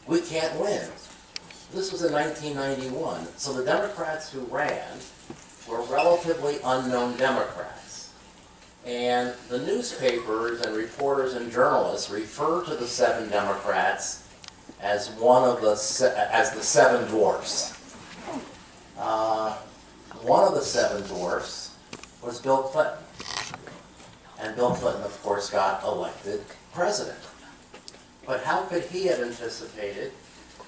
we can't win. This was in 1991. So the Democrats who ran were relatively unknown Democrats. And the newspapers and reporters and journalists refer to the 7 Democrats as the 7 dwarfs. One of the 7 dwarfs was Bill Clinton. And Bill Clinton, of course, got elected president. But how could he have anticipated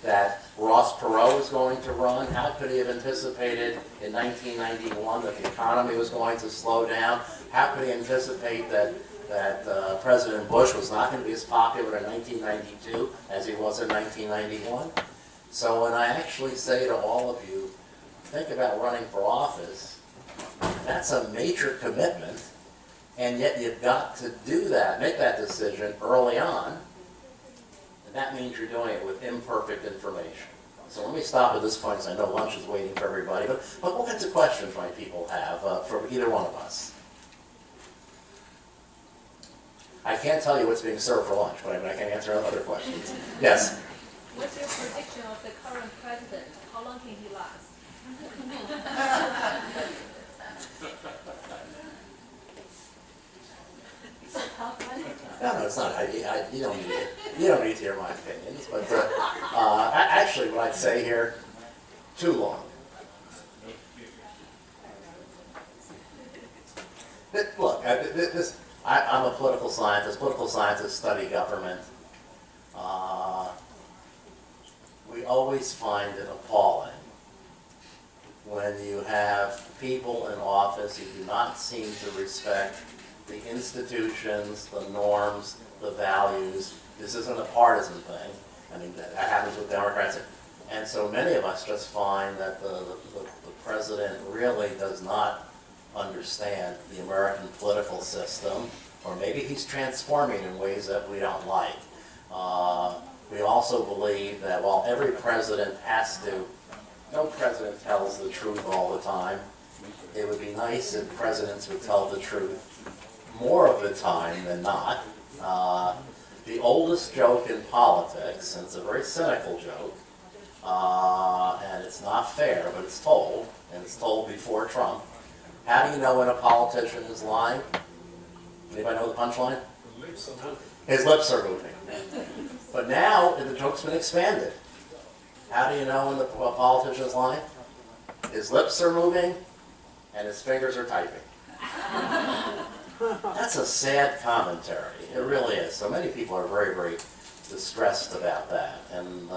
that Ross Perot was going to run? How could he have anticipated in 1991 that the economy was going to slow down? How could he anticipate that President Bush was not going to be as popular in 1992 as he was in 1991? So when I actually say to all of you, think about running for office, that's a major commitment, and yet you've got to do that, make that decision early on. And that means you're doing it with imperfect information. So let me stop at this point, because I know lunch is waiting for everybody. But what kinds of questions might people have for either one of us? I can't tell you what's being served for lunch, but I can answer other questions. Yes? What's your prediction of the current president? How long can he last? No, it's not. You don't need to hear my opinions. But actually, what I'd say here, too long. Look, I'm a political scientist. Political scientists study government. We always find it appalling when you have people in office who do not seem to respect the institutions, the norms, the values. This isn't a partisan thing. I mean, that happens with Democrats. And so many of us just find that the president really does not understand the American political system, or maybe he's transforming in ways that we don't like. We also believe that while every president has to, no president tells the truth all the time. It would be nice if presidents would tell the truth more of the time than not. The oldest joke in politics, and it's a very cynical joke, and it's not fair, but it's told, and it's told before Trump. How do you know when a politician is lying? Anybody know the punchline? His lips are moving. But now, the joke's been expanded. How do you know when the politician is lying? His lips are moving, and his fingers are typing. That's a sad commentary. It really is. So many people are very, very distressed about that. And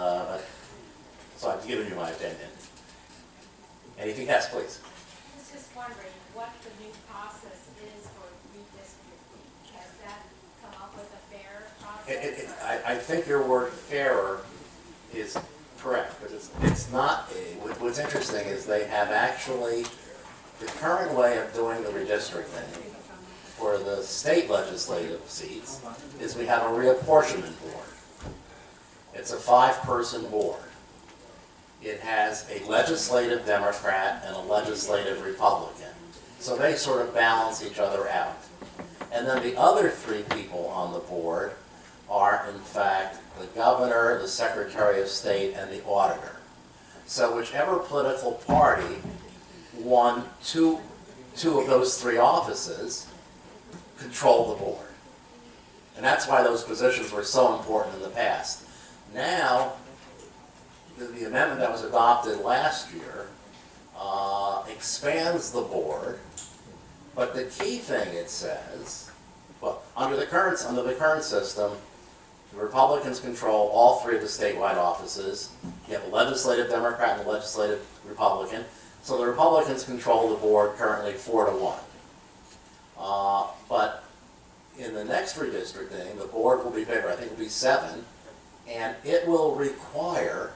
so I've given you my opinion. Anything else, please? I was just wondering what the new process is for redistricting. Has that come up with a fair process? I think your word fairer is correct, but it's not. What's interesting is they have actually, the current way of doing the redistricting for the state legislative seats is we have a reapportionment board. It's a 5-person board. It has a legislative Democrat and a legislative Republican. So they sort of balance each other out. And then the other 3 people on the board are, in fact, the governor, the secretary of state, and the auditor. So whichever political party won two of those 3 offices control the board. And that's why those positions were so important in the past. Now, the amendment that was adopted last year expands the board, but the key thing it says, well, under the current system, the Republicans control all 3 of the statewide offices. You have a legislative Democrat and a legislative Republican. So the Republicans control the board currently 4-1. But in the next redistricting, the board will be bigger. I think it will be 7, and it will require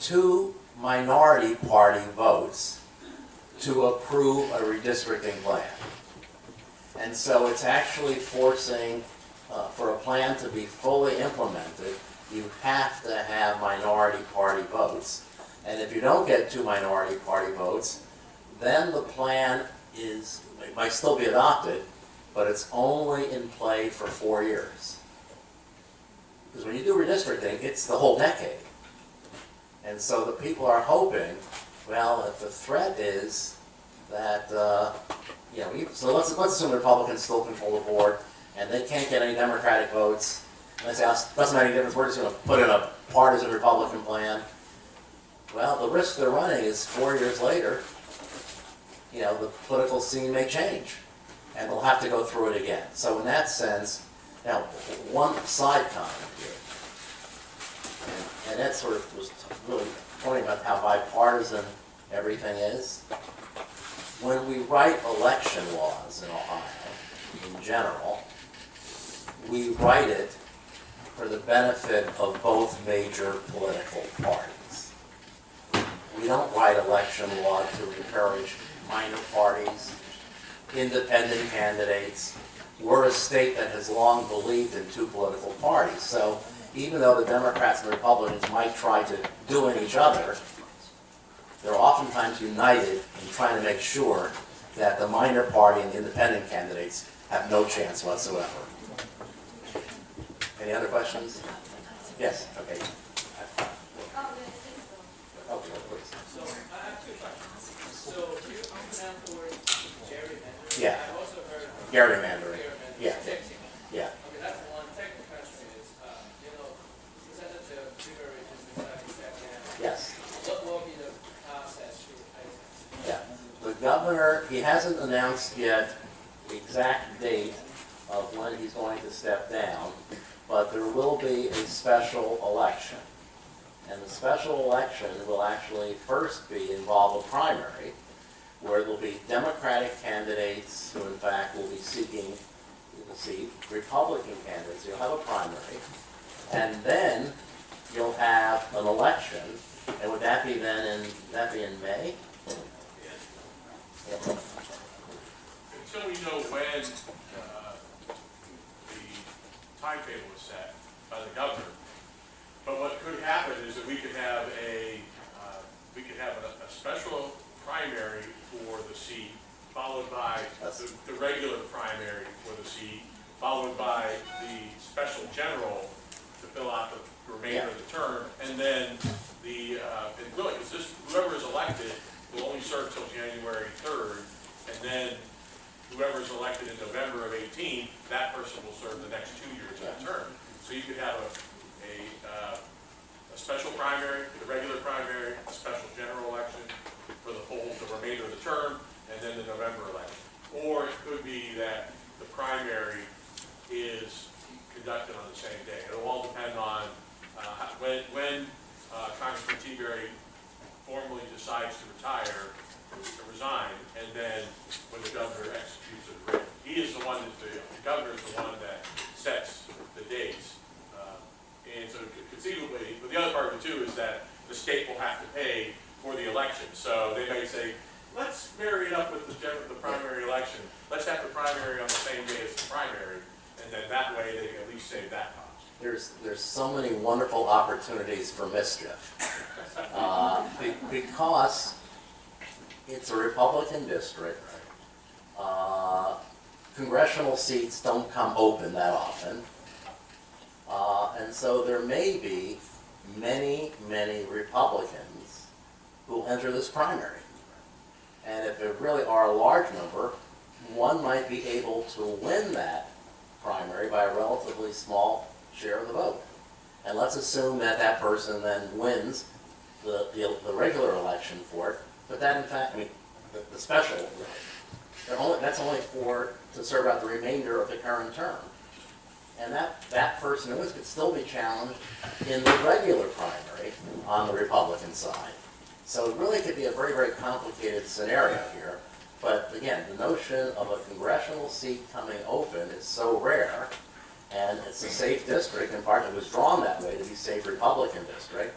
2 minority party votes to approve a redistricting plan. And so it's actually forcing, for a plan to be fully implemented, you have to have minority party votes. And if you don't get 2 minority party votes, then the plan it might still be adopted, but it's only in play for 4 years. because when you do redistricting, it's the whole decade. And so the people are hoping, well, if the threat is that, so let's assume the Republicans still control the board, and they can't get any Democratic votes, and they say, "Oh, doesn't make any difference, we're just gonna put in a partisan Republican plan." Well, the risk they're running is 4 years later, the political scene may change, and they'll have to go through it again. So in that sense, now, one side comment here, and that sort of was really pointing about how bipartisan everything is. When we write election laws in Ohio, in general, we write it for the benefit of both major political parties. We don't write election law to encourage minor parties, independent candidates. We're a state that has long believed in two political parties. So even though the Democrats and the Republicans might try to do in each other, they're oftentimes united in trying to make sure that the minor party and the independent candidates have no chance whatsoever. Any other questions? Yes, okay. Okay, please. So I have two questions. So you pronounce the word gerrymandering. Yeah. I've also heard of Gerrymandering. Yeah. Shifting. Yeah. Okay, that's one. Second question is, you said that the primary districts are stepped down. Yes. What will be the process to replace Yeah. The governor, he hasn't announced yet the exact date of when he's going to step down, but there will be a special election. And the special election will actually first involve a primary, where there'll be Democratic candidates who in fact will be seeking the seat, Republican candidates, you'll have a primary, and then you'll have an election, and would that be then in May? Until we know when the timetable is set by the governor. But what could happen is that we could have a special primary for the seat, followed by the regular primary for the seat, followed by the special general to fill out the remainder of the term, and then and really, because whoever is elected will only serve till January 3rd, and then whoever is elected in November of 18, that person will serve the next 2 years of the term. So you could have a special primary, the regular primary, a special general election for the remainder of the term, and then the November election. Or it could be that the primary is conducted on the same day. It'll all depend on when Congressman T-Berry formally decides to retire, to resign, and then when the governor executes the writ. He is the one the governor is the one that sets the dates. And so conceivably, but the other part of it too is that the state will have to pay for the election. So they may say, let's marry it up with the primary election. Let's have the primary on the same day as the primary, and then that way they can at least save that cost. There's so many wonderful opportunities for mischief. Because it's a Republican district, congressional seats don't come open that often. And so there may be many, many Republicans who enter this primary. And if there really are a large number, one might be able to win that primary by a relatively small share of the vote. And let's assume that that person then wins the regular election for it, but that in fact, the special, that's only to serve out the remainder of the current term. And that person who wins could still be challenged in the regular primary on the Republican side. So it really could be a very, very complicated scenario here. But again, the notion of a congressional seat coming open is so rare, and it's a safe district, in part it was drawn that way to be a safe Republican district,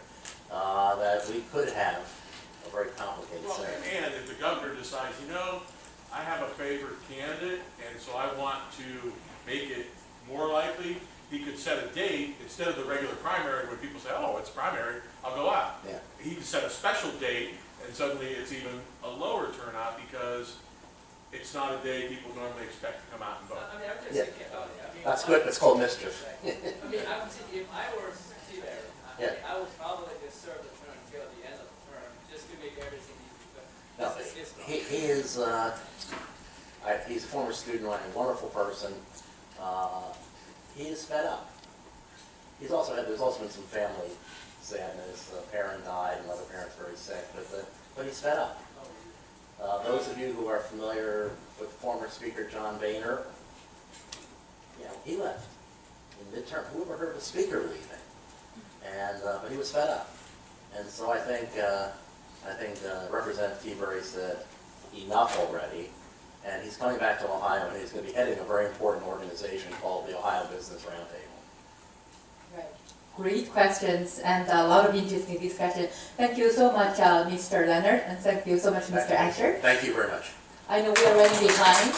that we could have a very complicated scenario. And if the governor decides, I have a favored candidate, and so I want to make it more likely, he could set a date instead of the regular primary where people say, oh, it's primary, I'll go out. Yeah. He could set a special date, and suddenly it's even a lower turnout because it's not a day people normally expect to come out and vote. I mean, I'm just Yeah. thinking about it. I mean, That's good, it's called mischief. I mean, I'm thinking, if I were Civic, Yeah. I would probably just serve the term until the end of the term, just to make everything easy. No, But this is his he is, he's a former student, a wonderful person. He is fed up. There's also been some family sadness. A parent died, another parent's very sick, but he's fed up. Those of you who are familiar with former Speaker John Boehner, he left in midterm. Who ever heard of a speaker leaving? But he was fed up. And so I think Representative T-Berry said enough already. And he's coming back to Ohio, and he's going to be heading a very important organization called the Ohio Business Roundtable. Right. Great questions and a lot of interesting discussion. Thank you so much, Mr. Leonard, and thank you so much, Mr. Asher. Thank you very much. I know we are running behind.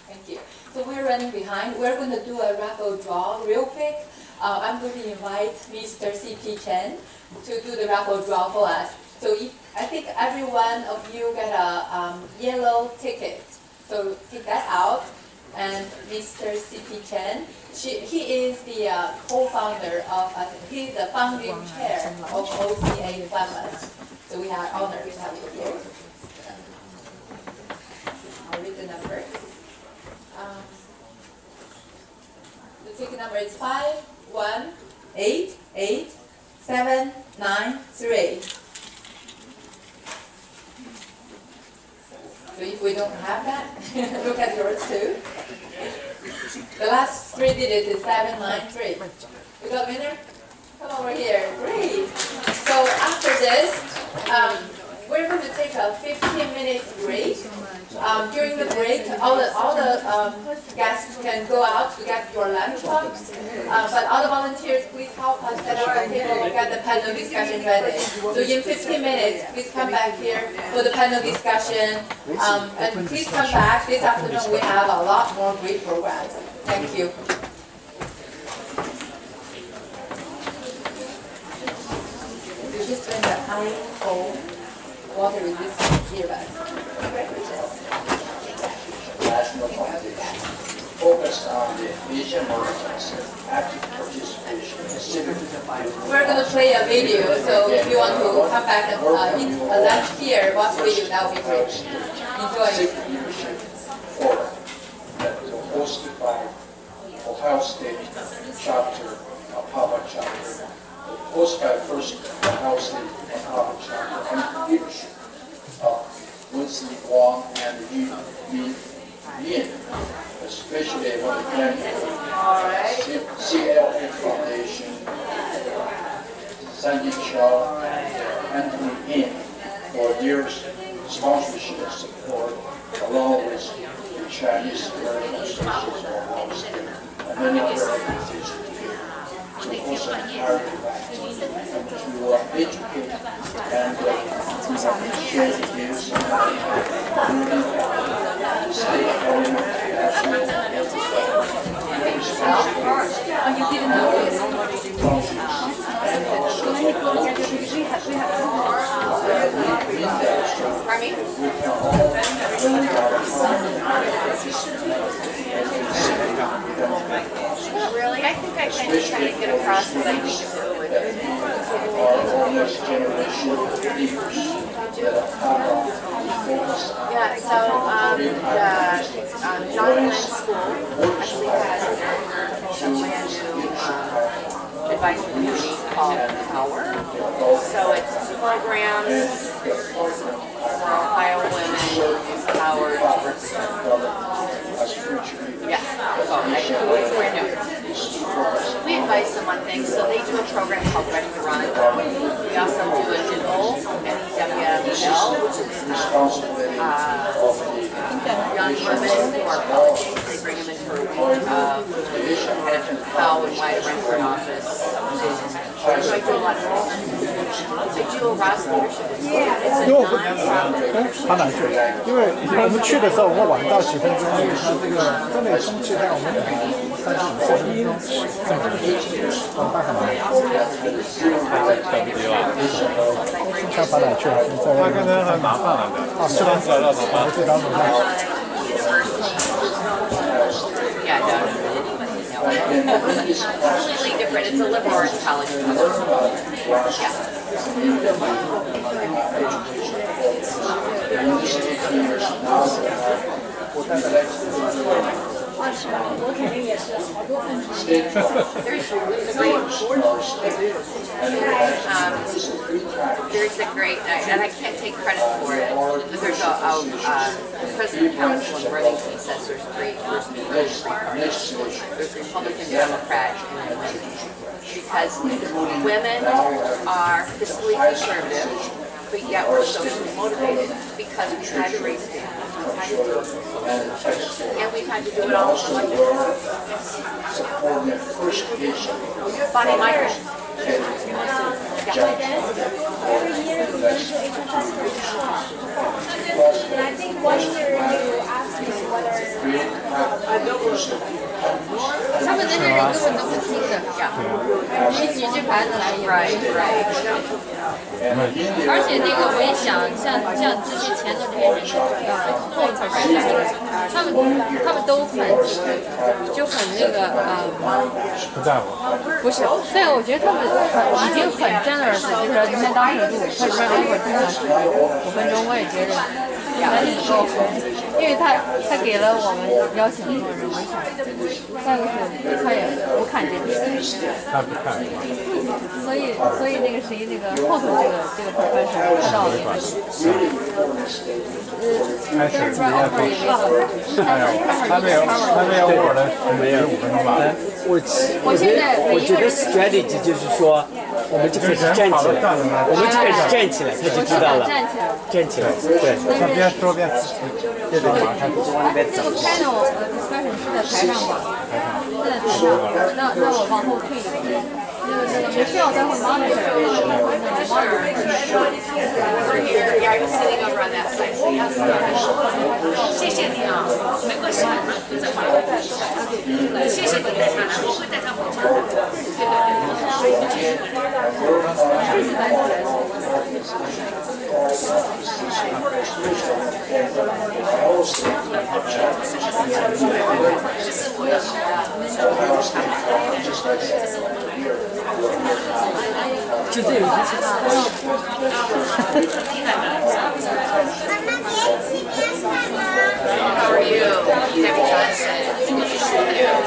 Thank you. So we're running behind. We're going to do a raffle draw real quick. I'm going to invite Mr. C.P. Chen to do the raffle draw for us. So I think every one of you got a yellow ticket. So take that out. And Mr. C.P. Chen, he is the co-founder of, he's the founding chair of OCA Farmers. So we are honored to have you here. I'll read the number. The ticket number is 5188793. So if we don't have that, look at yours too. The last 3 digits is 793. You got a winner? Come over here. Great. So after this, we're going to take a 15-minute break. During the break, all the guests can go out to get your lunch box. But all the volunteers, please help us set up the table and get the panel discussion ready. So in 15 minutes, please come back here for the panel discussion. And please come back. This afternoon, we have a lot more great programs. Thank you. You just spend the iPhone water with this earbud. National Foundation focused on the Asian Americans' active participation in civic activity. We're going to play a video, so if you want to come back and eat a lunch here, watch the video, that would be great. Enjoy. Civic Leadership Forum that was hosted by Ohio State Chapter, APAPA Chapter, hosted by First Ohio State APAPA Chapter, and leadership of Winston Wong and Yu Yin, especially I want to thank CLA Foundation, Sandy Chow, and Anthony Yin for their sponsorship and support, along with the Chinese American Association of Ohio State and many other organizations to host an entire event and to educate and share the views of the state government, national, and responsibilities You didn't know this. and also local issues. We can all learn how to participate in civic democratic process. Really? I think I kind of trying to get across what I need to do with it. Our next generation leaders that are focused on Yeah, so the John Glenn School actually has a brand new advisory committee called Power. So it's programs for Ohio women empowered to represent. as future leaders. Yeah, so it's brand new. We advise them on things, so they do a program called Ready to Run. We also do a NEWL, NEWL, which is Responsibility of the young women who are politics. They bring them into a week of kind of how and why to run for an office. So I do a lot of do a Ross leadership. It's a 因为我 non-profit. 爬哪去？因为我们去的时候，我们晚到几分钟，因为它这个真的空气太好，我们35、40分钟，这么我们大概来。看爬哪去了？那刚才很麻烦了的。啊，是吧？我这当中。 Yeah, no. Completely different. It's a liberal arts college. There's a great, and I can't take credit for it, but there's President Council in Burlington says there's three parties. There's Republican, Democrat, and women. Because women are fiscally conservative, but yet we're socially motivated because we've had to raise families, we've had to do it, and we've had to do it all collectively. Bonnie Michael. Every year we go to APAPA and I think one year you asked me whether 他们那边人根本都不听的，一举这牌子来演。而且那个我也想，像这些前头这些人，后头这些人，他们都很那个不在乎。不是，所以我觉得他们已经很 generous，就是说今天当时录，他说一会儿经常5分钟，我也觉得那很够，因为他给了我们邀请所有人，我想，再不是他也不看这个，他不看。所以那个谁那个后头这个 professor 看到了也是，开始自己也做。还没有我的15分钟吧。我觉得 strategy 就是说，我们就开始站起来，我们就开始站起来，他就知道了。站起来，对。他边说边这种马上就往那边走。这个 panel discussion 是在台上吗？是在台上。那我往后退一点。那个没必要待会 monitor。Over here, yeah, I'm sitting over on that side. So yeah. 谢谢你啊，没关系，再还我。谢谢你带他来，我会带他回家的。就这有意思。How are you? Debbie Johnson. Yeah.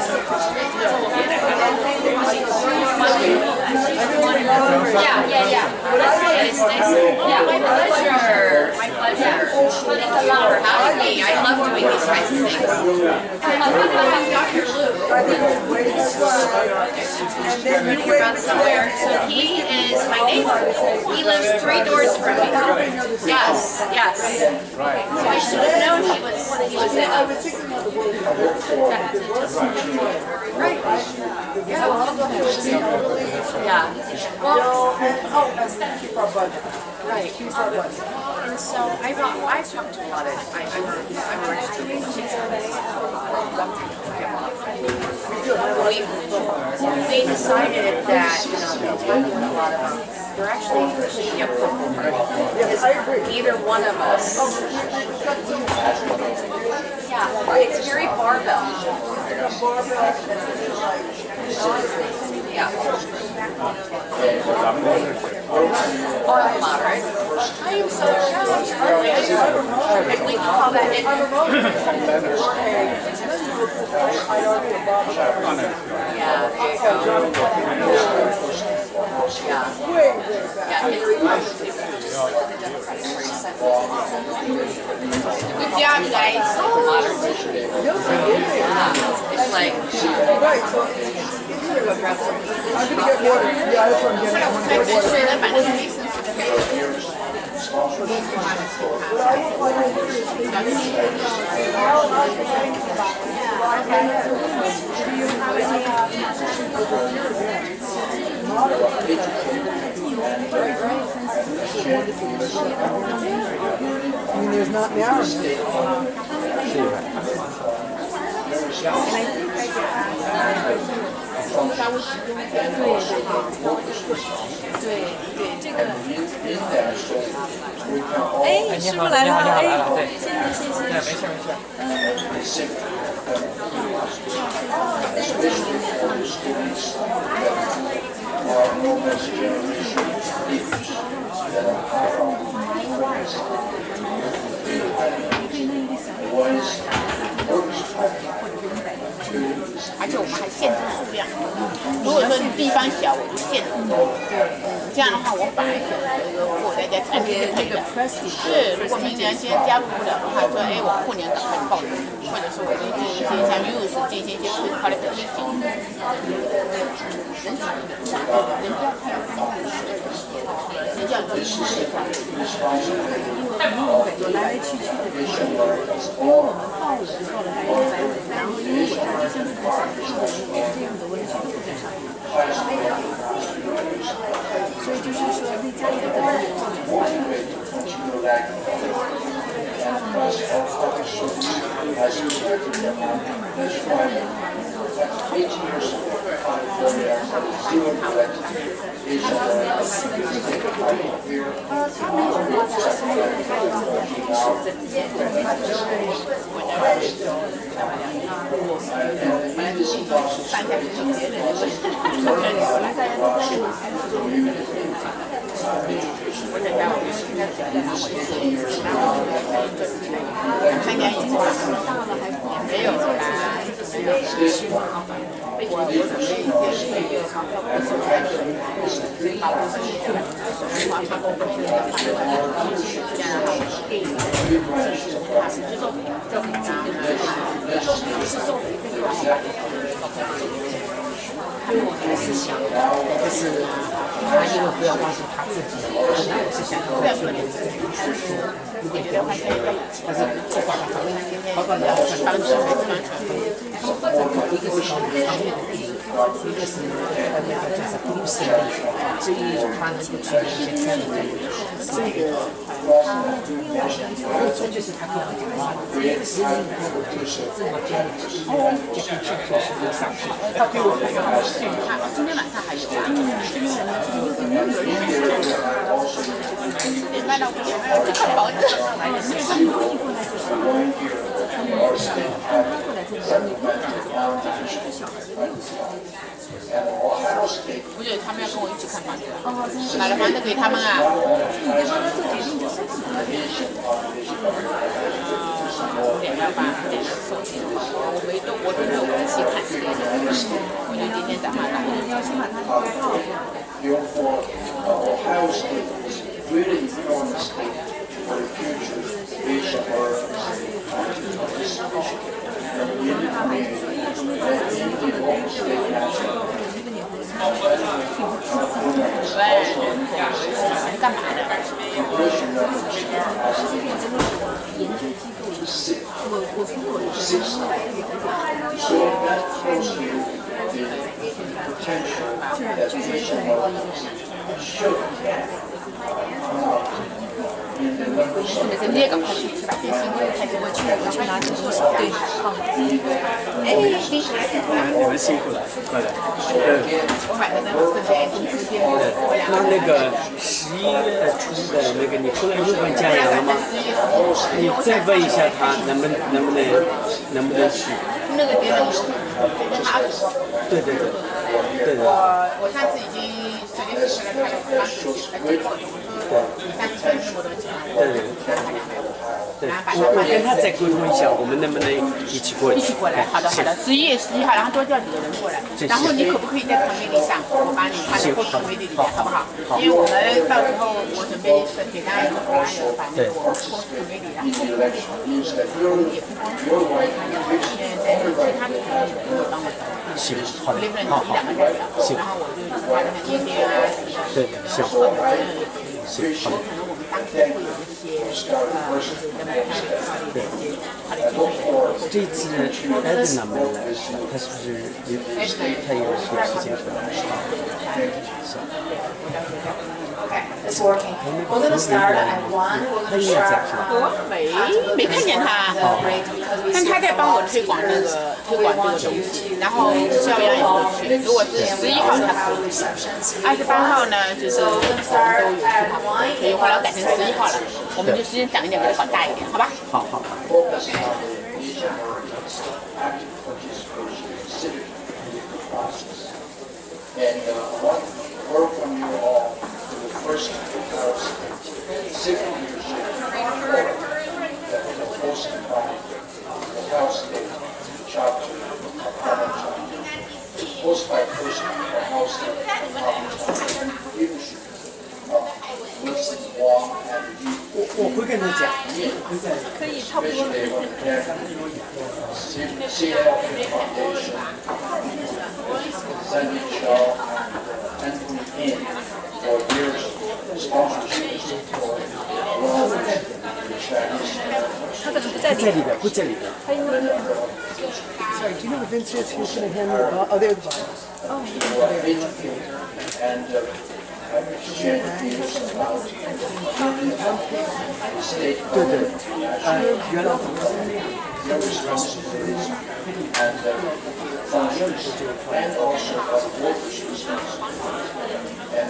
It's nice. Yeah, my pleasure. My pleasure. Thank you for having me. I love doing these kinds of things. Dr. Luke. You're from somewhere. So he is my neighbor. He lives 3 doors from me. Yes. Right. So I should have known he was in. Right. Yeah. Well, right. And so I talked to him about it. I'm registered. We decided that, talking with a lot of them, they're actually thinking of purple party. Because either one of us, it's very barbell. Yeah. I'm moderate. I am so jealous. And we call that it. Yeah, there you go. Yeah. Good job, guys. Moderate. Yeah. It's like. I'm gonna get water. Yeah, that's what I'm getting. I'm gonna get water. I mean, there's not now.哎，师傅来了，哎，谢谢谢谢。没事没事。而且我们还限制数量。如果说你地方小，我就限制多。这样的话，我反而选择一个过在家产品就可以了。是，如果明年今天加入不了的话，说我过年赶快报名，或者是我就进一些像 use 进行一些 qualification。人叫人事是吧？有来来去去的，因为我们报了就报了大概100人，然后因为我家就像是个小市的人，我们这样的文区都在上面，所以就是说那家里的本子也做得3年以后没有啦。我准备一些所以把我们文化发工这样我是想，就是他因为不要告诉他自己，本来我是想要去年有点表现，但是不管他好管的很当时还是蛮传统的。一个是搞长远的利益，一个是那个就是公司的利益，所以他能够取得一些这样的利益。这个这就是他跟我讲的，10年以后我就是这么坚持，就去做上去。他对我来讲，今天晚上还有啊？今天晚上4点半到5点半，这看保证上来的，没有他们一过来就是。不是，他们要跟我一起看房子。买了房子给他们啊。你在帮他做决定就是5点半吧，5点收钱。我没动，我都没有仔细看这个，我就今天早上打。你要先把它报好。你干嘛的？研究机构，我从我的角度来了解，就是你也赶快去把电信开给我去，我去拿这个东西。对，好。你们辛苦了，快点。我买的那个那个11月初的那个，你后来又问家阳了吗？你再问一下他能不能去？那个别的有，他。对。我上次已经随便试了，他当时写了结果，但是这么多钱，对，我跟他再沟通一下，我们能不能一起过去？一起过来，好的。11月11号，然后多叫几个人过来，然后你可不可以在传媒里上？我把你发到传媒里面，好不好？因为我们到时候我准备给大家一个 flyer，把那个我传媒里，然后也不光是我，现在其他的团队都会帮我找。行，好的，好，行，然后我就把那个页面啊，对，行，行，好的。有可能我们当时会有一些就是跟他的一些他的经验。这次孩子哪门来？他他是不是有他有些事情是是。 It's working. We're gonna start at 1. We're gonna start 没看见他，但他在帮我推广这个东西，然后校园也会去。如果是11号他可以，28号呢就是我们都有去跑，所以后来改成11号了，我们就时间长一点，给它搞大一点，好吧？好好。 focus on Asian Americans' active participation in civic process. And I want to welcome you all to the first House Civic Leadership Forum that was hosted by the House State Chapter of APAPA, hosted by first House State APAPA leadership of Wilson Wong and Lee. 我会跟他讲，可以差不多。 CLP Foundation, Sandy Shaw and Anthony In for their sponsorship and support, along with the Chinese. 他可能不在不在里边，不在里边。 Sorry, do you know the Vincent's who's going to handle? Oh, they're the bottom. Who are educated and exchange views about the state government, their responsibilities and functions, and also of workers' responsibilities. And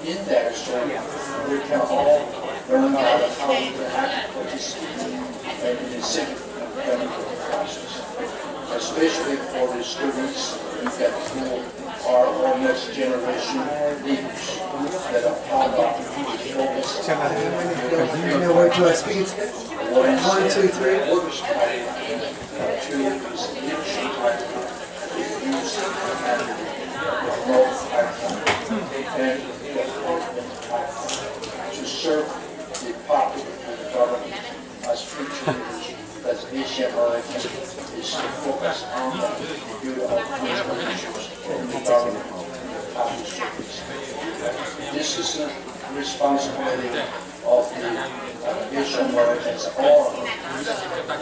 in that, so we can all learn how to act, participate in the civic democratic process, especially for the students that who are our next generation leaders that are part of the focus. You know where do I speak? 1, 2, 3. Workers' Party to use leadership time to use and promote and development to serve the popular government as future leaders, as Asian American is to focus on the good of institutions and the government and public service. This is the responsibility of the Asian Americans all.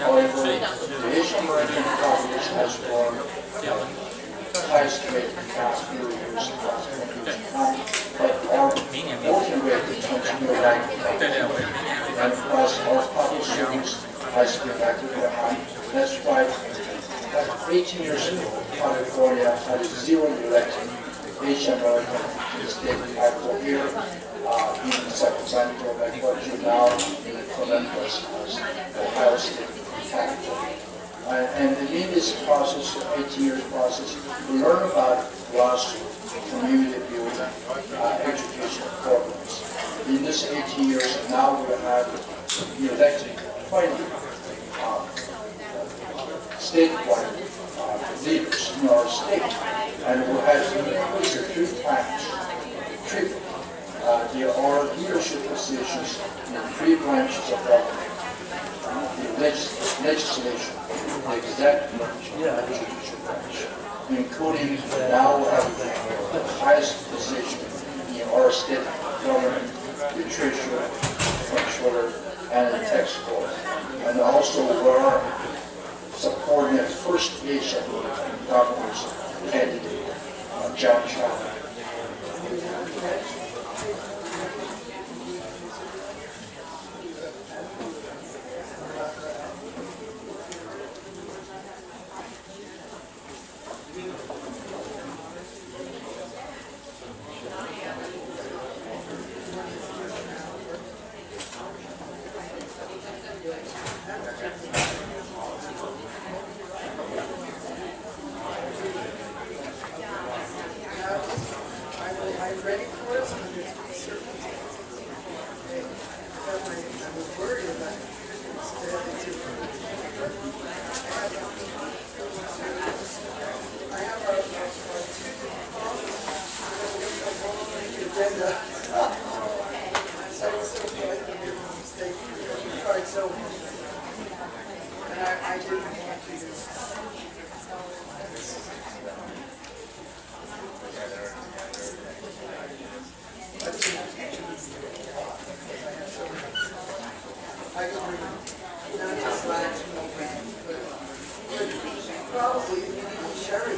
However, the Asian American population has grown highest rate in the past few years across the country, but our working rate continues rising. And plus our public service has been actively high. That's why, like 18 years ago, California had 0 elected Asian American state capital here in Sacramento, like what you now in Columbus as Ohio State capital. And in this process, 18 years process, we learn about grassroots community building, education programs. In this 18 years, now we have elected finally statewide leaders in our state, and we have increased 3 times, triple. There are leadership positions in 3 branches of government: the legislation, the executive branch, and the judicial branch, including now we have the highest position in our state government, the treasurer, controller, and the tax court. And also we are supporting the first Asian governor's candidate, John Chapter. Probably, Sherry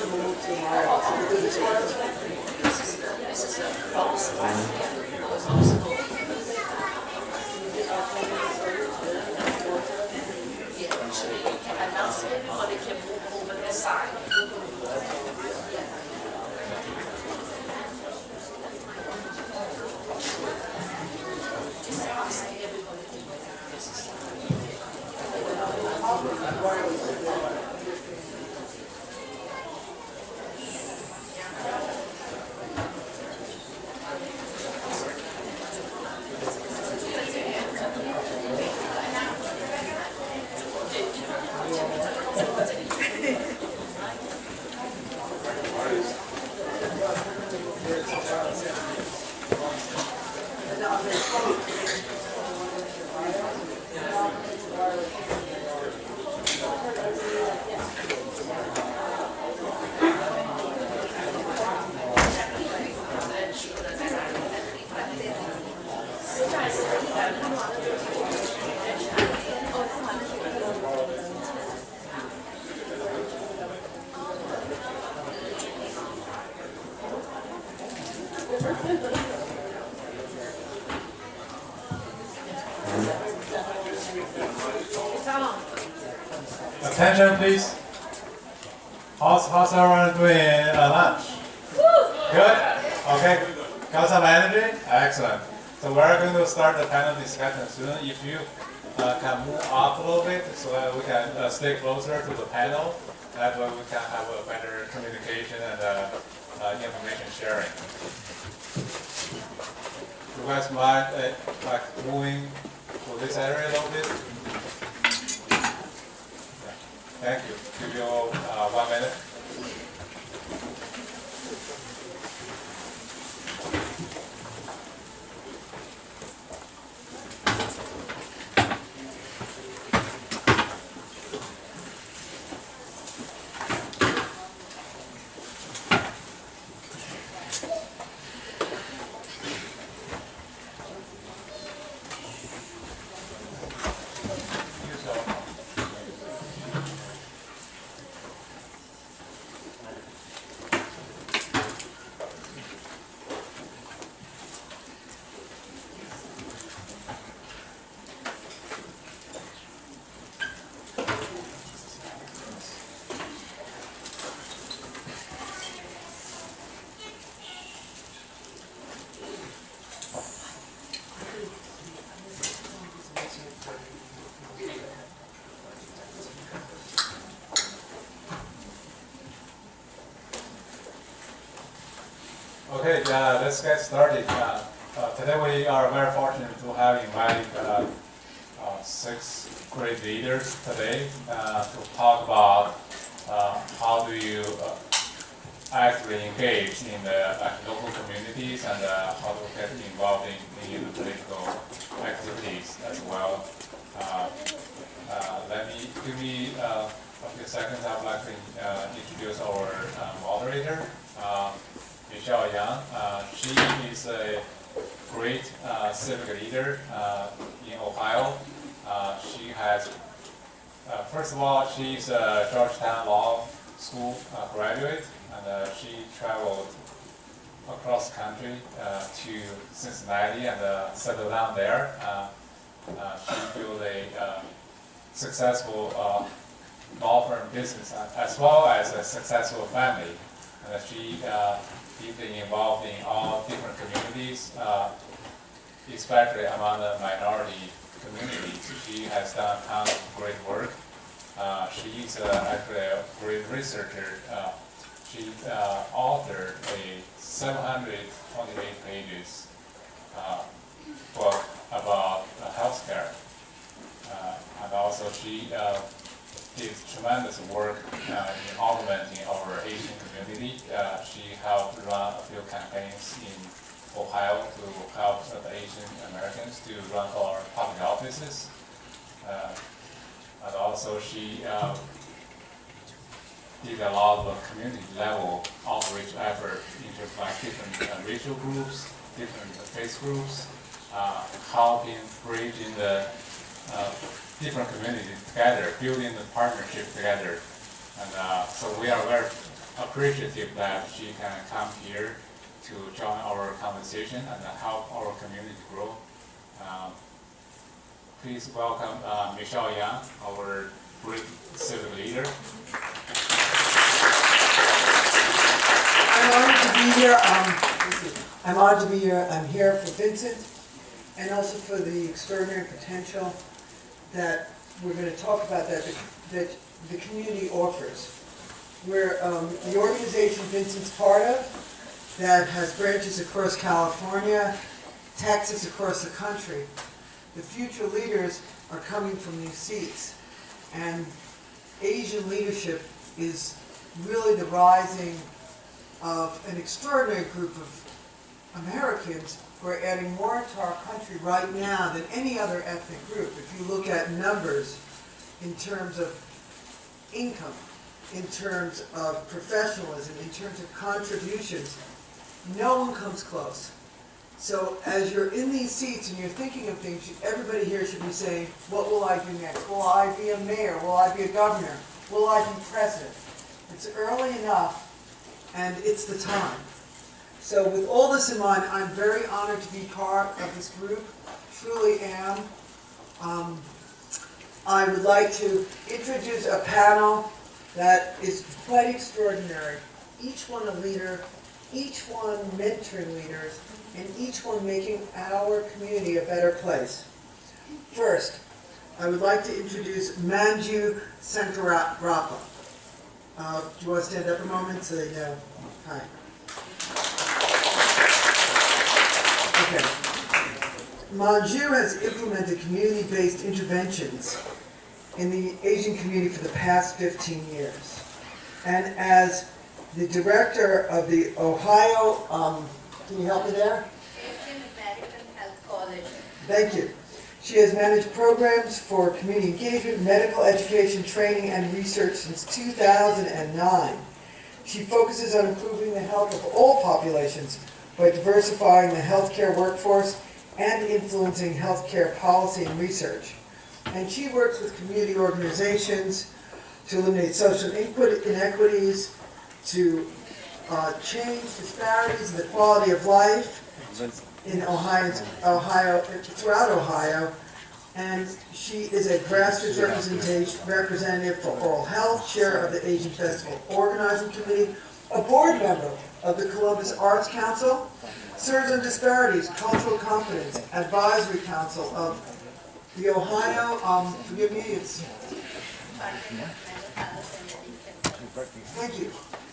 to move tomorrow. This is a false. Announce everybody can move over this side. Attention, please. How's everyone doing lunch? Good? Okay. Got some energy? Excellent. So we're going to start the panel discussion soon. If you can move up a little bit so that we can stay closer to the panel, that way we can have a better communication and information sharing. You guys mind like moving to this area a little bit? Thank you. Give you 1 minute. Okay, let's get started. Today we are very fortunate to have invited 6 grade leaders today to talk about how do you actively engage in the local communities and how to get involved in the political activities as well. Give me a few seconds. I'd like to introduce our moderator. Michelle Yang. She is a great civic leader in Ohio. She has, first of all, she's a Georgetown Law School graduate, and she traveled across the country to Cincinnati and settled down there. She built a successful law firm business as well as a successful family. And she deeply involved in all different communities, especially among the minority communities. She has done tons of great work. She is actually a great researcher. She authored a 728 pages book about healthcare. And also she did tremendous work in augmenting our Asian community. She helped run a few campaigns in Ohio to help the Asian Americans to run our public offices. And also she did a lot of community level outreach effort into like different racial groups, different faith groups, helping bridging the different communities together, building the partnership together. And so we are very appreciative that she can come here to join our conversation and help our community grow. Please welcome Michelle Yang, our great civic leader. I'm honored to be here. I'm honored to be here. I'm here for Vincent and also for the extraordinary potential that we're going to talk about that the community offers. We're the organization Vincent's part of that has branches across California, Texas, across the country. The future leaders are coming from these seats, and Asian leadership is really the rising of an extraordinary group of Americans who are adding more to our country right now than any other ethnic group. If you look at numbers in terms of income, in terms of professionalism, in terms of contributions, no one comes close. So as you're in these seats and you're thinking of things, everybody here should be saying, what will I do next? Will I be a mayor? Will I be a governor? Will I be president? It's early enough, and it's the time. So with all this in mind, I'm very honored to be part of this group, truly am. I would like to introduce a panel that is quite extraordinary. Each one a leader, each one mentoring leaders, and each one making our community a better place. First, I would like to introduce Manju Sankarappa. Do you want to stand up a moment so they know? Hi. Okay. Manju has implemented community-based interventions in the Asian community for the past 15 years. And as the director of the Ohio, can you help me there? Asian American Health College. Thank you. She has managed programs for community engagement, medical education, training, and research since 2009. She focuses on improving the health of all populations by diversifying the healthcare workforce and influencing healthcare policy and research. And she works with community organizations to eliminate social inequities, to change disparities in the quality of life in Ohio, throughout Ohio. And she is a grassroots representative for oral health, chair of the Asian Festival Organizing Committee, a board member of the Columbus Arts Council, serves on Disparities, Cultural Competence, Advisory Council of the Ohio, forgive me, it's... Thank you.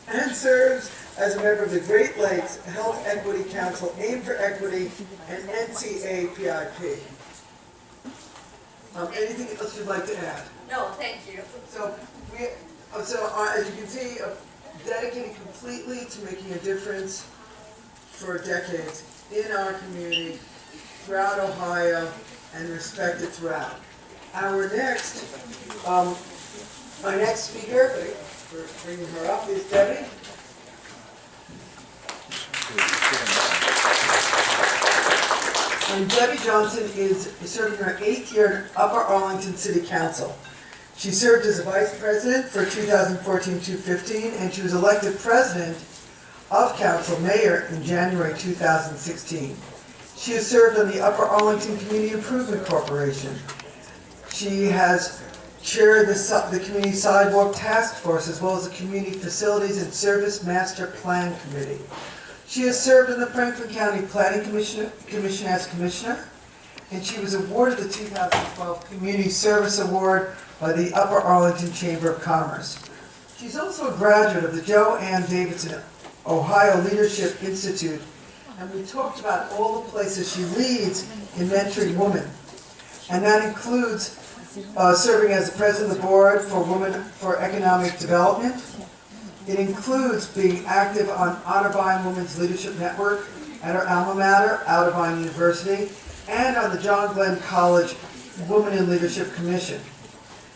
And serves as a member of the Great Lakes Health Equity Council, Aim for Equity, and NCAPIP. Anything else you'd like to add? No, thank you. So, as you can see, dedicated completely to making a difference for decades in our community, throughout Ohio, and respected throughout. Our next speaker, for bringing her up, is Debbie. And Debbie Johnson is serving her 8th year in Upper Arlington City Council. She served as a vice president for 2014-2015, and she was elected president of council mayor in January 2016. She has served on the Upper Arlington Community Improvement Corporation. She has chaired the Community Sidewalk Task Force, as well as the Community Facilities and Service Master Plan Committee. She has served in the Franklin County Planning Commission as commissioner, and she was awarded the 2012 Community Service Award by the Upper Arlington Chamber of Commerce. She's also a graduate of the Joe Ann Davidson Ohio Leadership Institute, and we talked about all the places she leads in mentoring women. And that includes serving as the president of the board for Women for Economic Development. It includes being active on Otterbein Women's Leadership Network at her alma mater, Otterbein University, and on the John Glenn College Women in Leadership Commission.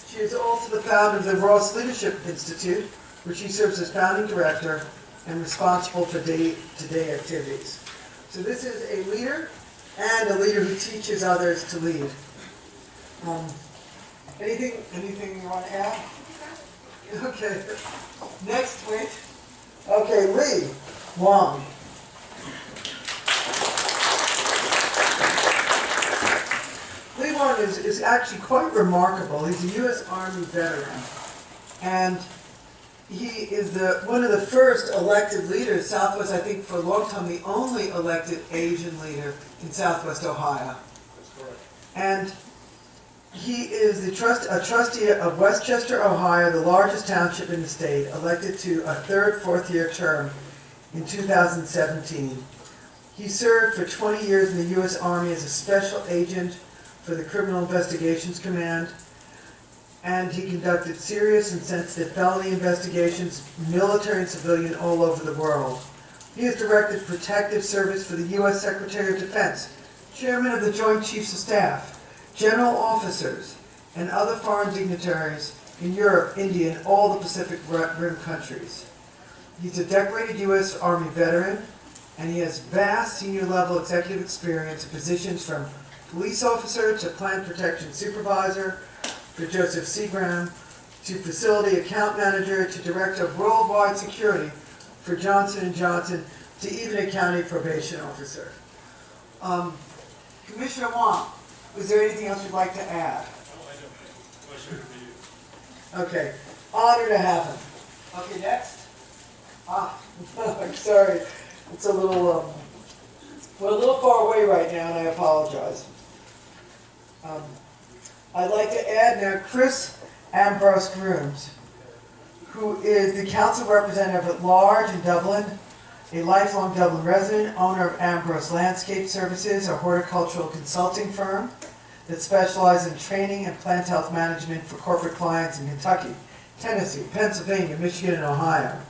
She is also the founder of the Ross Leadership Institute, where she serves as founding director and responsible for day-to-day activities. So this is a leader, and a leader who teaches others to lead. Anything you want to add? Okay. Next, wait. Okay, Lee Wong. Lee Wong is actually quite remarkable. He's a U.S. Army veteran, and he is one of the first elected leaders. Southwest, I think, for a long time, the only elected Asian leader in Southwest Ohio. That's correct. And he is a trustee of Westchester, Ohio, the largest township in the state, elected to a fourth-year term in 2017. He served for 20 years in the U.S. Army as a special agent for the Criminal Investigations Command, and he conducted serious and sensitive felony investigations, military and civilian, all over the world. He has directed protective service for the U.S. Secretary of Defense, chairman of the Joint Chiefs of Staff, general officers, and other foreign dignitaries in Europe, India, and all the Pacific Rim countries. He's a decorated U.S. Army veteran, and he has vast senior-level executive experience in positions from police officer to plant protection supervisor for Joseph Seagram, to facility account manager, to director of worldwide security for Johnson & Johnson, to even a county probation officer. Commissioner Wong, is there anything else you'd like to add? Okay, honor to have him. Okay, next. I'm sorry, it's a little, we're a little far away right now, and I apologize. I'd like to add now Chris Ambrose Grooms, who is the council representative at large in Dublin, a lifelong Dublin resident, owner of Ambrose Landscape Services, a horticultural consulting firm that specializes in training and plant health management for corporate clients in Kentucky, Tennessee, Pennsylvania, Michigan, and Ohio.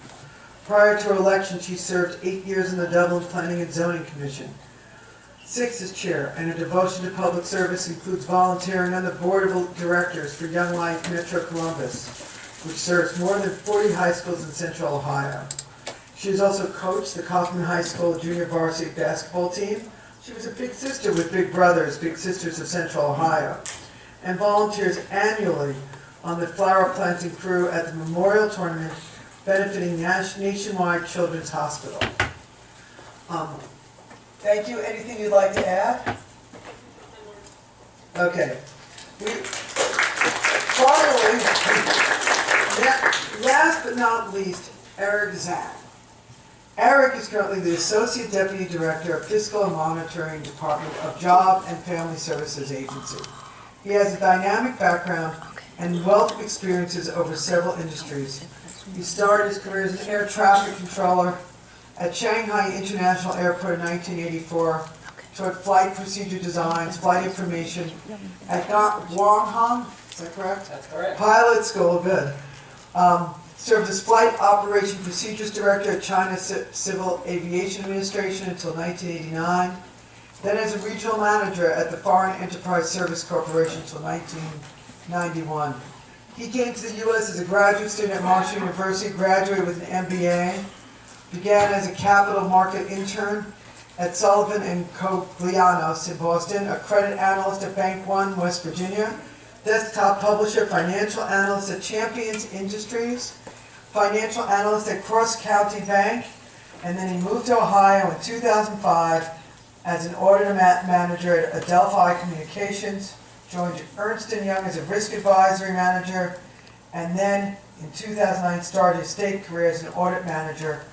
Prior to her election, she served 8 years in the Dublin Planning and Zoning Commission. 6 as chair, and her devotion to public service includes volunteering on the board of directors for Young Life Metro Columbus, which serves more than 40 high schools in central Ohio. She has also coached the Kaufman High School junior varsity basketball team. She was a big sister with Big Brothers, Big Sisters of Central Ohio, and volunteers annually on the flower planting crew at the Memorial Tournament benefiting Nationwide Children's Hospital. Thank you. Anything you'd like to add? Okay. Finally, last but not least, Eric Zak. Eric is currently the Associate Deputy Director of Fiscal and Monitoring Department of Job and Family Services Agency. He has a dynamic background and wealth of experiences over several industries. He started his career as an air traffic controller at Shanghai International Airport in 1984, taught flight procedure designs, flight information at Guangdong, is that correct? That's correct. Pilot School, good. Served as Flight Operation Procedures Director at China Civil Aviation Administration until 1989, then as a regional manager at the Foreign Enterprise Service Corporation until 1991. He came to the U.S. as a graduate student at Marshall University, graduated with an MBA, began as a capital market intern at Sullivan and Coglianos in Boston, a credit analyst at Bank One, West Virginia, desktop publisher, financial analyst at Champions Industries, financial analyst at Cross County Bank, and then he moved to Ohio in 2005 as an audit manager at Adelphi Communications, joined Ernst & Young as a risk advisory manager, and then in 2009 started his state career as an audit manager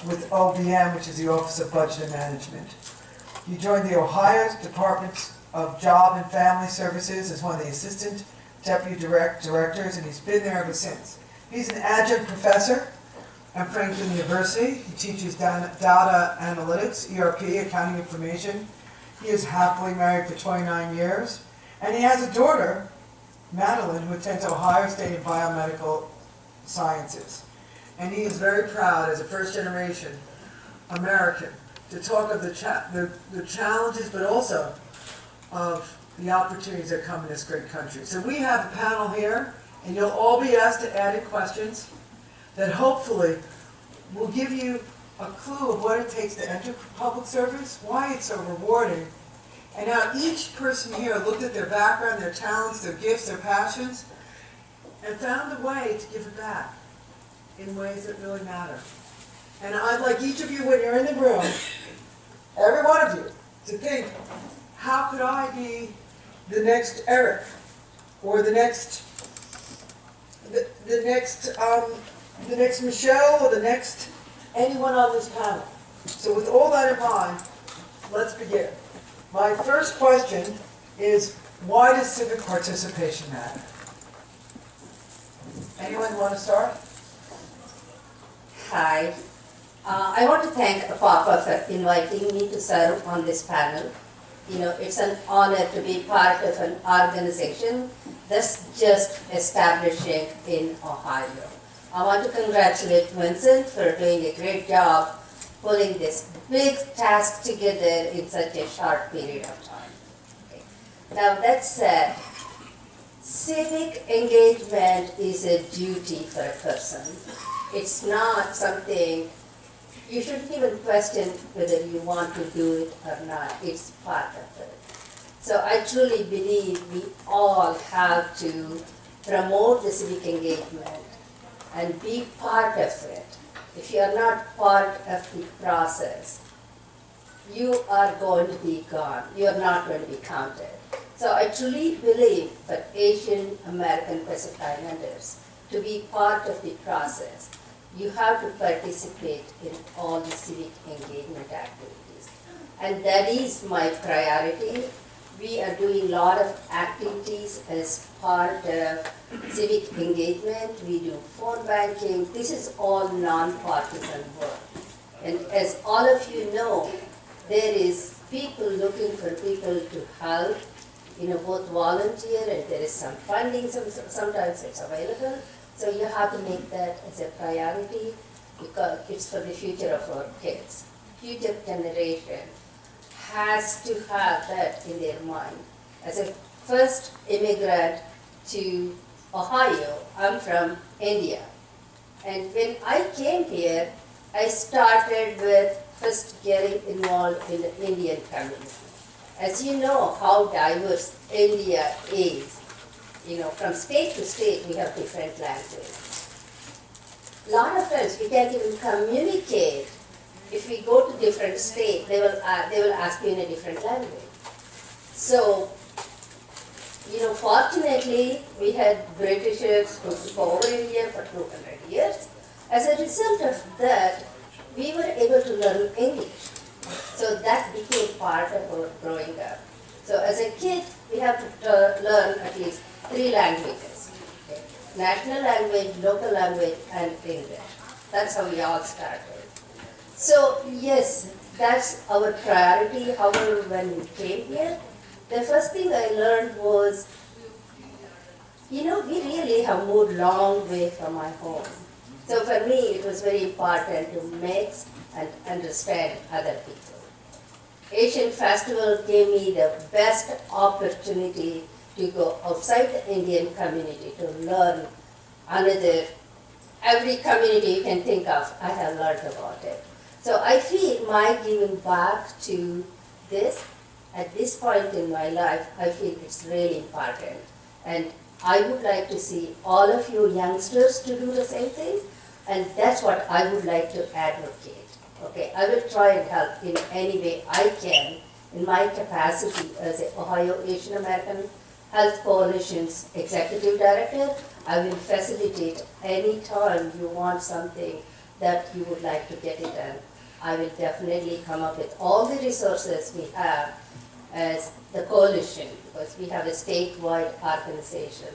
with OBM, which is the Office of Budget and Management. He joined the Ohio Department of Job and Family Services as one of the assistant deputy directors, and he's been there ever since. He's an adjunct professor at Franklin University. He teaches data analytics, ERP, accounting information. He is happily married for 29 years, and he has a daughter, Madeline, who attends Ohio State in Biomedical Sciences. And he is very proud, as a first-generation American, to talk of the challenges, but also of the opportunities that come in this great country. So we have a panel here, and you'll all be asked to add in questions that hopefully will give you a clue of what it takes to enter public service, why it's so rewarding, and how each person here looked at their background, their talents, their gifts, their passions, and found a way to give it back in ways that really matter. And I'd like each of you, when you're in the room, every one of you, to think, how could I be the next Eric? Or the next Michelle, or the next anyone on this panel? So with all that in mind, let's begin. My first question is, why does civic participation matter? Anyone want to start? Hi. I want to thank APAPA for inviting me to serve on this panel. You know, it's an honor to be part of an organization that's just establishing in Ohio. I want to congratulate Vincent for doing a great job pulling this big task together in such a short period of time. Okay. Now that said, civic engagement is a duty for a person. It's not something you shouldn't even question whether you want to do it or not. It's part of it. So I truly believe we all have to promote the civic engagement and be part of it. If you are not part of the process, you are going to be gone. You are not going to be counted. So I truly believe for Asian American Pacific Islanders to be part of the process, you have to participate in all the civic engagement activities. And that is my priority. We are doing a lot of activities as part of civic engagement. We do phone banking. This is all non-partisan work. And as all of you know, there is people looking for people to help, both volunteer and there is some funding, sometimes it's available. So you have to make that as a priority because it's for the future of our kids. Future generation has to have that in their mind. As a first immigrant to Ohio, I'm from India. And when I came here, I started with first getting involved in the Indian community. As you know how diverse India is, from state to state we have different languages. A lot of times we can't even communicate. If we go to different states, they will ask you in a different language. So, fortunately we had Britishers who took over India for 200 years. As a result of that, we were able to learn English. So that became part of our growing up. So as a kid, we have to learn at least 3 languages. Okay? National language, local language, and English. That's how we all started. So yes, that's our priority. However, when we came here, the first thing I learned was, we really have moved long way from my home. So for me, it was very important to mix and understand other people. Asian Festival gave me the best opportunity to go outside the Indian community to learn every community you can think of, I have learned about it. So I feel my giving back to this, at this point in my life, I feel it's really important. And I would like to see all of you youngsters to do the same thing, and that's what I would like to advocate. Okay, I will try and help in any way I can in my capacity as the Ohio Asian American Health Coalition's Executive Director. I will facilitate any time you want something that you would like to get it done. I will definitely come up with all the resources we have as the coalition, because we have a statewide organization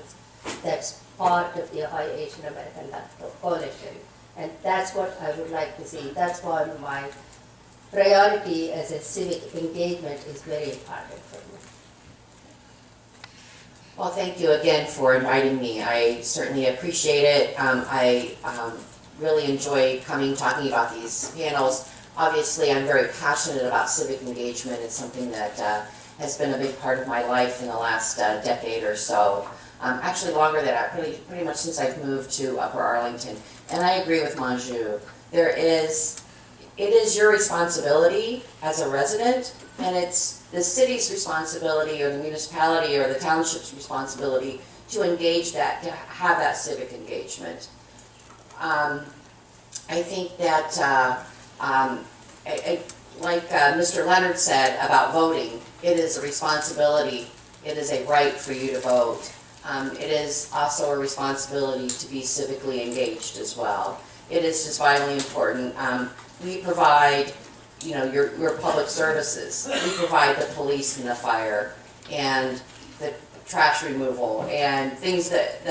that's part of the Ohio Asian American Health Coalition. And that's what I would like to see. That's why my priority as a civic engagement is very important for me. Well, thank you again for inviting me. I certainly appreciate it. I really enjoy talking about these panels. Obviously, I'm very passionate about civic engagement. It's something that has been a big part of my life in the last decade or so. Actually longer than that, pretty much since I've moved to Upper Arlington. And I agree with Manju. It is your responsibility as a resident, and it's the city's responsibility or the municipality or the township's responsibility to engage that, to have that civic engagement. I think that, like Mr. Leonard said about voting, it is a responsibility, it is a right for you to vote. It is also a responsibility to be civically engaged as well. It is just vitally important. We provide, your public services. We provide the police and the fire and the trash removal and things that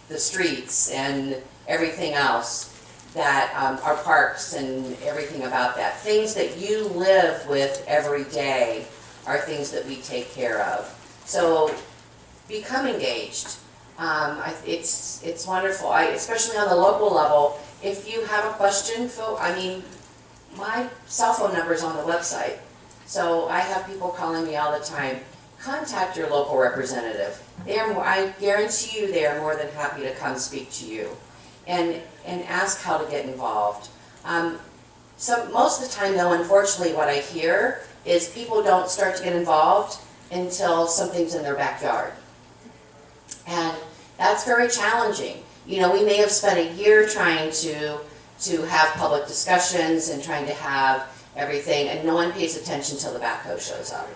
the streets and everything else that our parks and everything about that. Things that you live with every day are things that we take care of. So become engaged. It's wonderful, especially on the local level. If you have a question, my cell phone number is on the website. So I have people calling me all the time. Contact your local representative. I guarantee you they are more than happy to come speak to you and ask how to get involved. Most of the time though, unfortunately, what I hear is people don't start to get involved until something's in their backyard. And that's very challenging. We may have spent a year trying to have public discussions and trying to have everything, and no one pays attention until the backhoe shows up.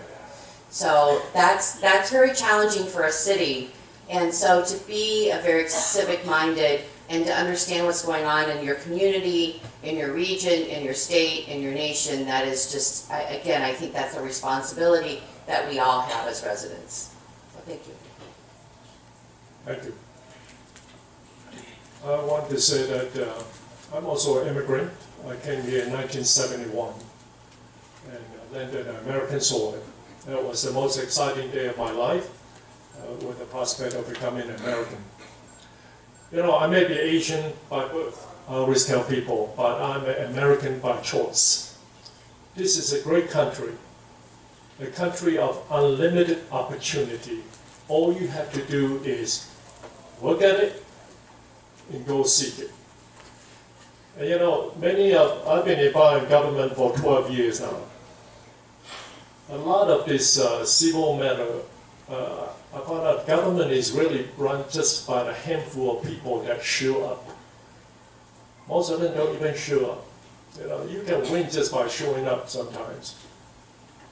So that's very challenging for a city. And so to be a very civic-minded and to understand what's going on in your community, in your region, in your state, in your nation, that is just, again, I think that's a responsibility that we all have as residents. So thank you. Thank you. I want to say that I'm also an immigrant. I came here in 1971 and landed on American soil. That was the most exciting day of my life with the prospect of becoming an American. I may be Asian by birth. I always tell people, but I'm an American by choice. This is a great country, a country of unlimited opportunity. All you have to do is look at it and go seek it. And I've been involved in government for 12 years now. A lot of this civil matter, I found out government is really run just by a handful of people that show up. Most of them don't even show up. You can win just by showing up sometimes.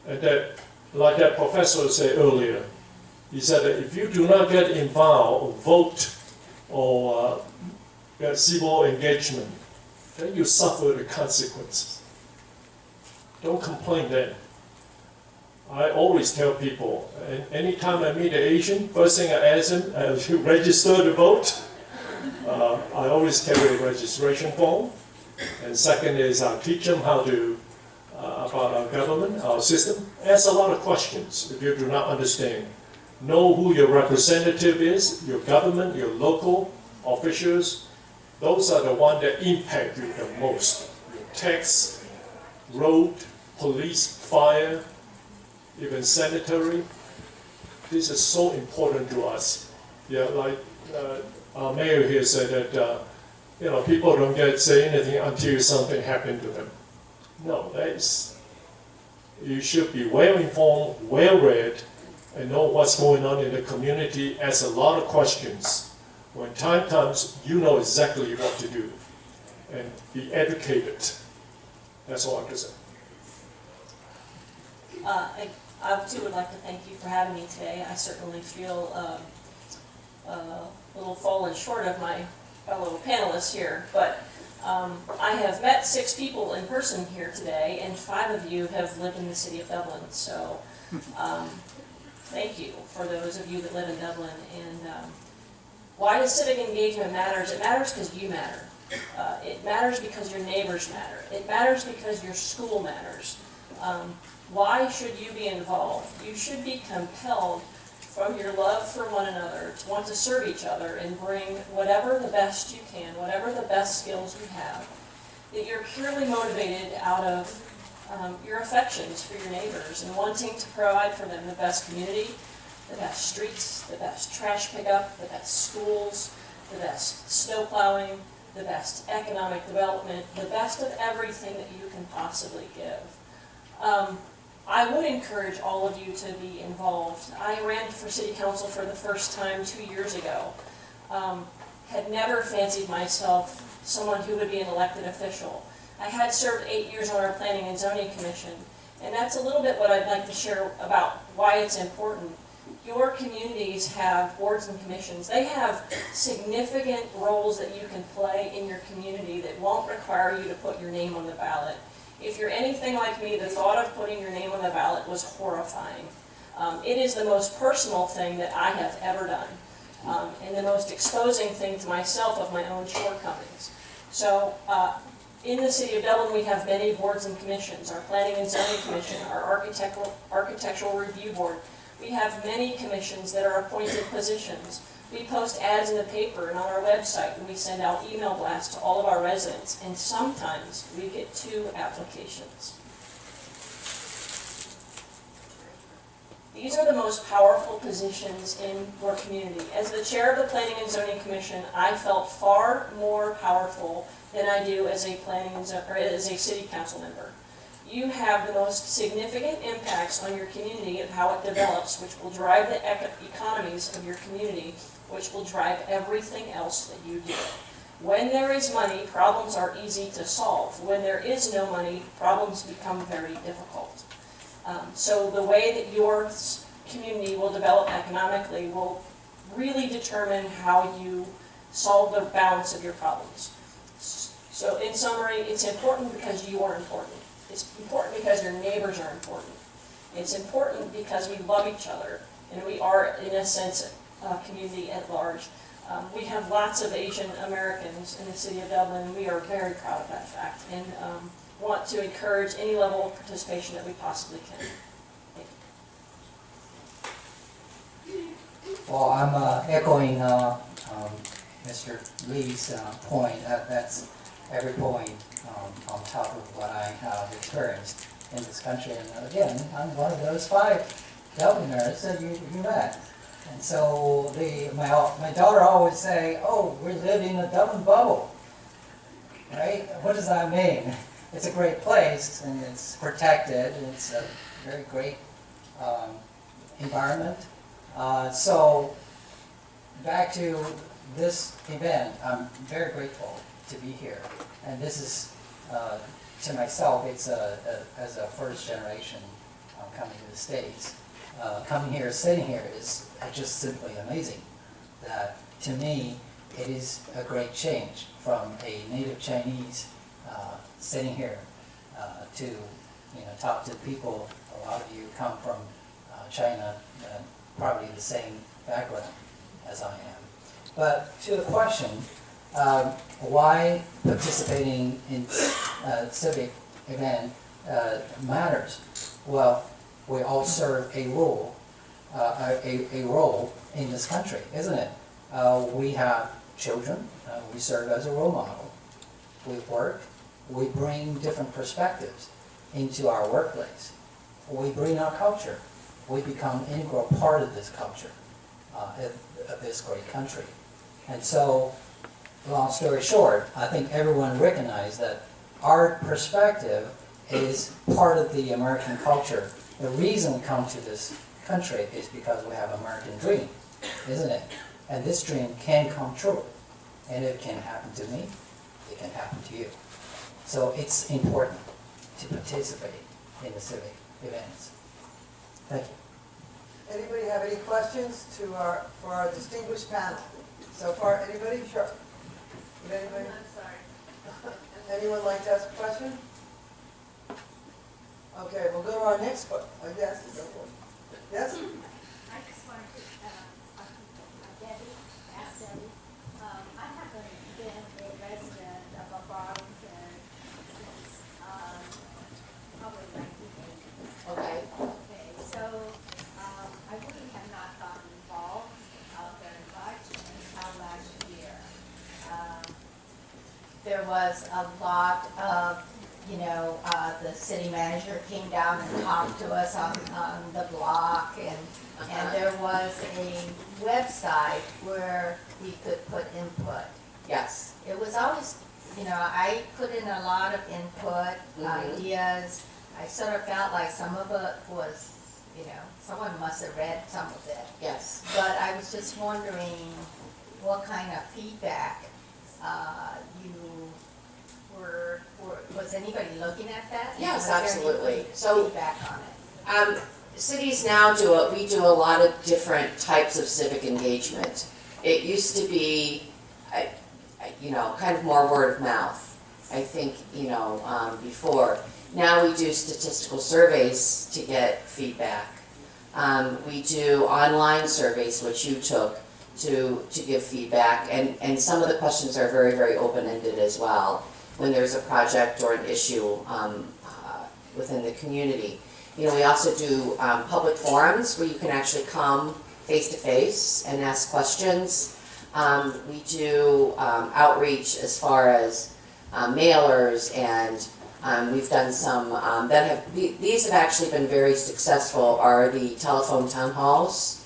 And that, like that professor said earlier, he said that if you do not get involved or vote or get civil engagement, then you suffer the consequences. Don't complain then. I always tell people, and anytime I meet an Asian, first thing I ask them, have you registered to vote? I always carry a registration form. And second is I teach them how to, about our government, our system. Ask a lot of questions if you do not understand. Know who your representative is, your government, your local officials. Those are the ones that impact you the most. Your tax, road, police, fire, even sanitary. This is so important to us. Yeah, like our mayor here said that people don't say anything until something happened to them. No, you should be well informed, well read, and know what's going on in the community. Ask a lot of questions. When time comes, you know exactly what to do, and be educated. That's all I have to say. I too would like to thank you for having me today. I certainly feel a little fallen short of my fellow panelists here, but I have met 6 people in person here today, and 5 of you have lived in the city of Dublin. So thank you for those of you that live in Dublin. And why does civic engagement matter? It matters because you matter. It matters because your neighbors matter. It matters because your school matters. Why should you be involved? You should be compelled from your love for one another to want to serve each other and bring whatever the best you can, whatever the best skills you have. That you're purely motivated out of your affections for your neighbors and wanting to provide for them the best community, the best streets, the best trash pickup, the best schools, the best snow plowing, the best economic development, the best of everything that you can possibly give. I would encourage all of you to be involved. I ran for city council for the first time 2 years ago. Had never fancied myself someone who would be an elected official. I had served 8 years on our Planning and Zoning Commission, and that's a little bit what I'd like to share about why it's important. Your communities have boards and commissions. They have significant roles that you can play in your community that won't require you to put your name on the ballot. If you're anything like me, the thought of putting your name on the ballot was horrifying. It is the most personal thing that I have ever done, and the most exposing thing to myself of my own shortcomings. So in the City of Dublin, we have many boards and commissions, our Planning and Zoning Commission, our Architectural Review Board. We have many commissions that are appointed positions. We post ads in the paper and on our website, and we send out email blasts to all of our residents, and sometimes we get 2 applications. These are the most powerful positions in your community. As the chair of the Planning and Zoning Commission, I felt far more powerful than I do as a as a city council member. You have the most significant impacts on your community of how it develops, which will drive the economies of your community, which will drive everything else that you do. When there is money, problems are easy to solve. When there is no money, problems become very difficult. So the way that your community will develop economically will really determine how you solve the balance of your problems. So in summary, it's important because you are important. It's important because your neighbors are important. It's important because we love each other, and we are, in a sense, a community at large. We have lots of Asian Americans in the City of Dublin, and we are very proud of that fact, and want to encourage any level of participation that we possibly can. Thank you. Well, I'm echoing Mr. Lee's point. That's every point on top of what I have experienced in this country. And again, I'm one of those 5 Dubliners that you met. And so my daughter always say, oh, we're living in a Dublin bubble, right? What does that mean? It's a great place, and it's protected, and it's a very great environment. So back to this event, I'm very grateful to be here. And this is, to myself, it's as a first generation coming to the States. Coming here, sitting here is just simply amazing. That, to me, it is a great change from a native Chinese sitting here to talk to people. A lot of you come from China, probably the same background as I am. But to the question, why participating in civic event matters? Well, we all serve a role in this country, isn't it? We have children. We serve as a role model. We work. We bring different perspectives into our workplace. We bring our culture. We become an integral part of this culture, of this great country. And so, long story short, I think everyone recognizes that our perspective is part of the American culture. The reason we come to this country is because we have an American dream, isn't it? And this dream can come true. And it can happen to me, it can happen to you. So it's important to participate in the civic events. Thank you. Anybody have any questions for our distinguished panel? So far, anybody? Sure. Anybody? I'm sorry. Anyone like to ask a question? Okay, we'll go to our next question. Yes, go for it. Yes? I just wanted to, Debbie, ask Debbie, I haven't been a resident of Arlington since, probably 1980. Okay. Okay, so, I really have not gotten involved, very much until last year. There was a lot of, the city manager came down and talked to us on the block, and there was a website where we could put input. Yes. It was always, I put in a lot of input, ideas. I sort of felt like some of it was, someone must have read some of it. Yes. But I was just wondering what kind of feedback you Was anybody looking at that? And Yes, was there any absolutely. So, feedback on it? cities now we do a lot of different types of civic engagement. It used to be, kind of more word of mouth, I think, before. Now we do statistical surveys to get feedback. We do online surveys, which you took, to give feedback, and some of the questions are very, very open-ended as well when there's a project or an issue within the community. We also do public forums where you can actually come face-to-face and ask questions. We do outreach as far as mailers, and we've done some these have actually been very successful, are the telephone town halls,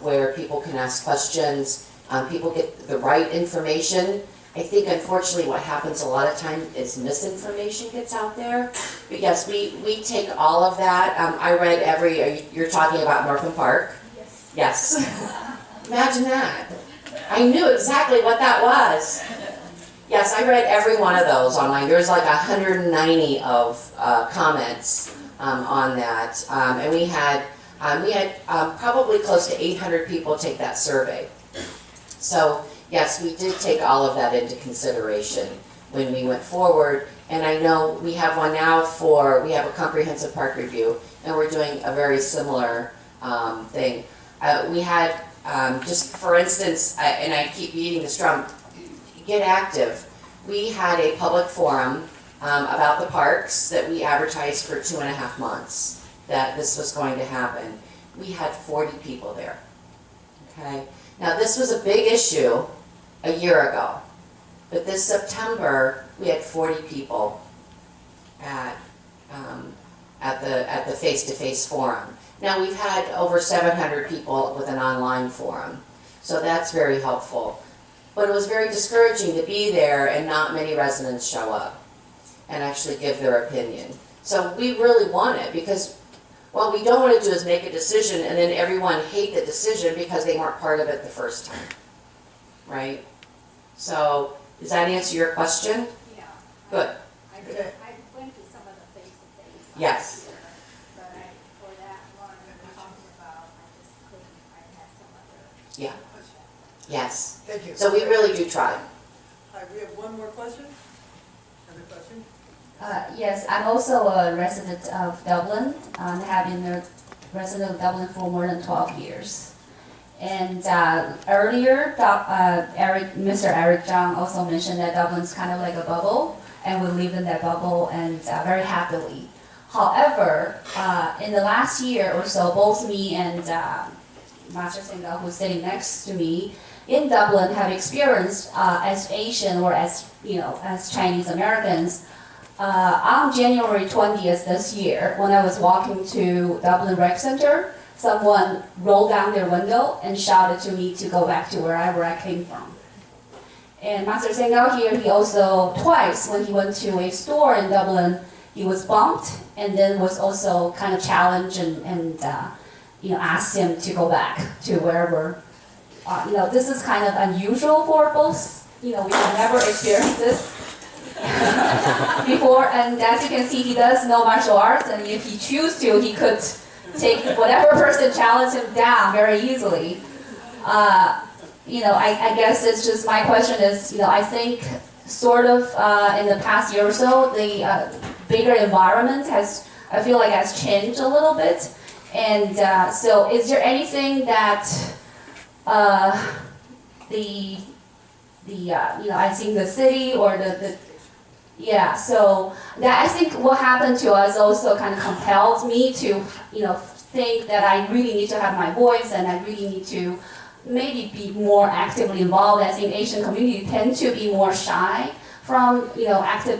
where people can ask questions, people get the right information. I think unfortunately what happens a lot of time is misinformation gets out there. But yes, we take all of that. I read you're talking about Northern Park? Yes. Imagine that. I knew exactly what that was. Yes, I read every one of those online. There's like 190 of comments on that. And we had probably close to 800 people take that survey. So yes, we did take all of that into consideration when we went forward. And I know we have one now we have a comprehensive park review, and we're doing a very similar thing. We had, just for instance, and I keep beating this drum, get active. We had a public forum about the parks that we advertised for 2.5 months that this was going to happen. We had 40 people there. Okay. Now this was a big issue a year ago, but this September we had 40 people at the face-to-face forum. Now we've had over 700 people with an online forum, so that's very helpful. But it was very discouraging to be there and not many residents show up and actually give their opinion. So we really want it, because what we don't want to do is make a decision and then everyone hate the decision because they weren't part of it the first time, right? So does that answer your question? Yeah. Good. I went to some of the face-to-face. Yes. But for that one we were talking about, I just couldn't, I had some other. Yeah. Yes. Thank you. So we really do try. We have one more question. Another question? Yes, I'm also a resident of Dublin. I have been a resident of Dublin for more than 12 years. And earlier, Mr. Eric Zhang also mentioned that Dublin's kind of like a bubble, and we live in that bubble and very happily. However, in the last year or so, both me and Master Singhal, who's sitting next to me in Dublin, have experienced as Asian or as Chinese Americans. On January 20th this year, when I was walking to Dublin Rec Center, someone rolled down their window and shouted to me to go back to wherever I came from. And Master Singhal here, he also twice, when he went to a store in Dublin, he was bumped and then was also kind of challenged and asked him to go back to wherever. This is kind of unusual for both. We have never experienced this before, and as you can see, he does know martial arts, and if he chooses to, he could take whatever person challenge him down very easily. I guess it's just, my question is, I think sort of in the past year or so, the bigger environment I feel like has changed a little bit. And so is there anything that I think the city or so that I think what happened to us also kind of compelled me to, think that I really need to have my voice and I really need to maybe be more actively involved. I think Asian community tend to be more shy from, active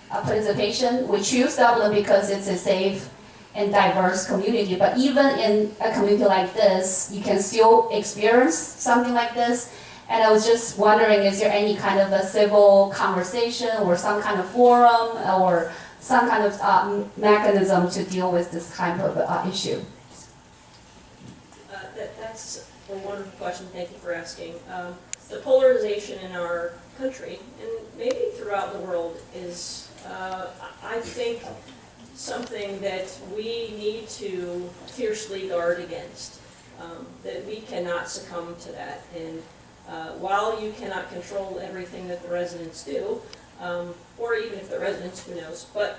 participation. We choose Dublin because it's a safe and diverse community, but even in a community like this, you can still experience something like this. And I was just wondering, is there any kind of a civil conversation or some kind of forum or some kind of mechanism to deal with this kind of issue? That's a wonderful question, thank you for asking. The polarization in our country, and maybe throughout the world, is think, something that we need to fiercely guard against, that we cannot succumb to that. And while you cannot control everything that the residents do, or even if the residents, who knows, but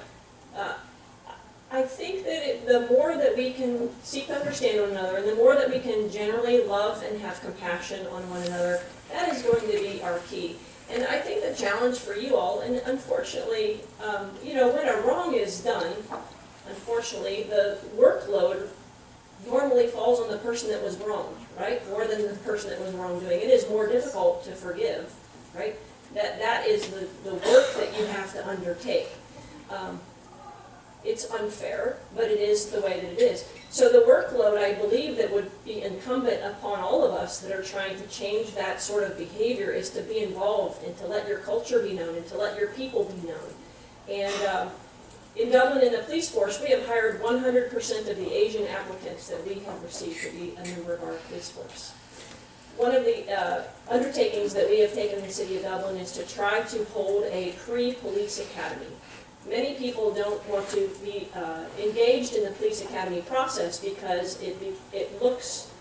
I think that the more that we can seek to understand one another, and the more that we can generally love and have compassion on one another, that is going to be our key. And I think the challenge for you all, and unfortunately, when a wrong is done, unfortunately, the workload normally falls on the person that was wronged, right? More than the person that was wrongdoing. It is more difficult to forgive, right? That is the work that you have to undertake. It's unfair, but it is the way that it is. So the workload, I believe, that would be incumbent upon all of us that are trying to change that sort of behavior is to be involved and to let your culture be known and to let your people be known. And in Dublin, in the police force, we have hired 100% of the Asian applicants that we have received to be a member of our police force. One of the undertakings that we have taken in the city of Dublin is to try to hold a pre-police academy. Many people don't want to be engaged in the police academy process because it looks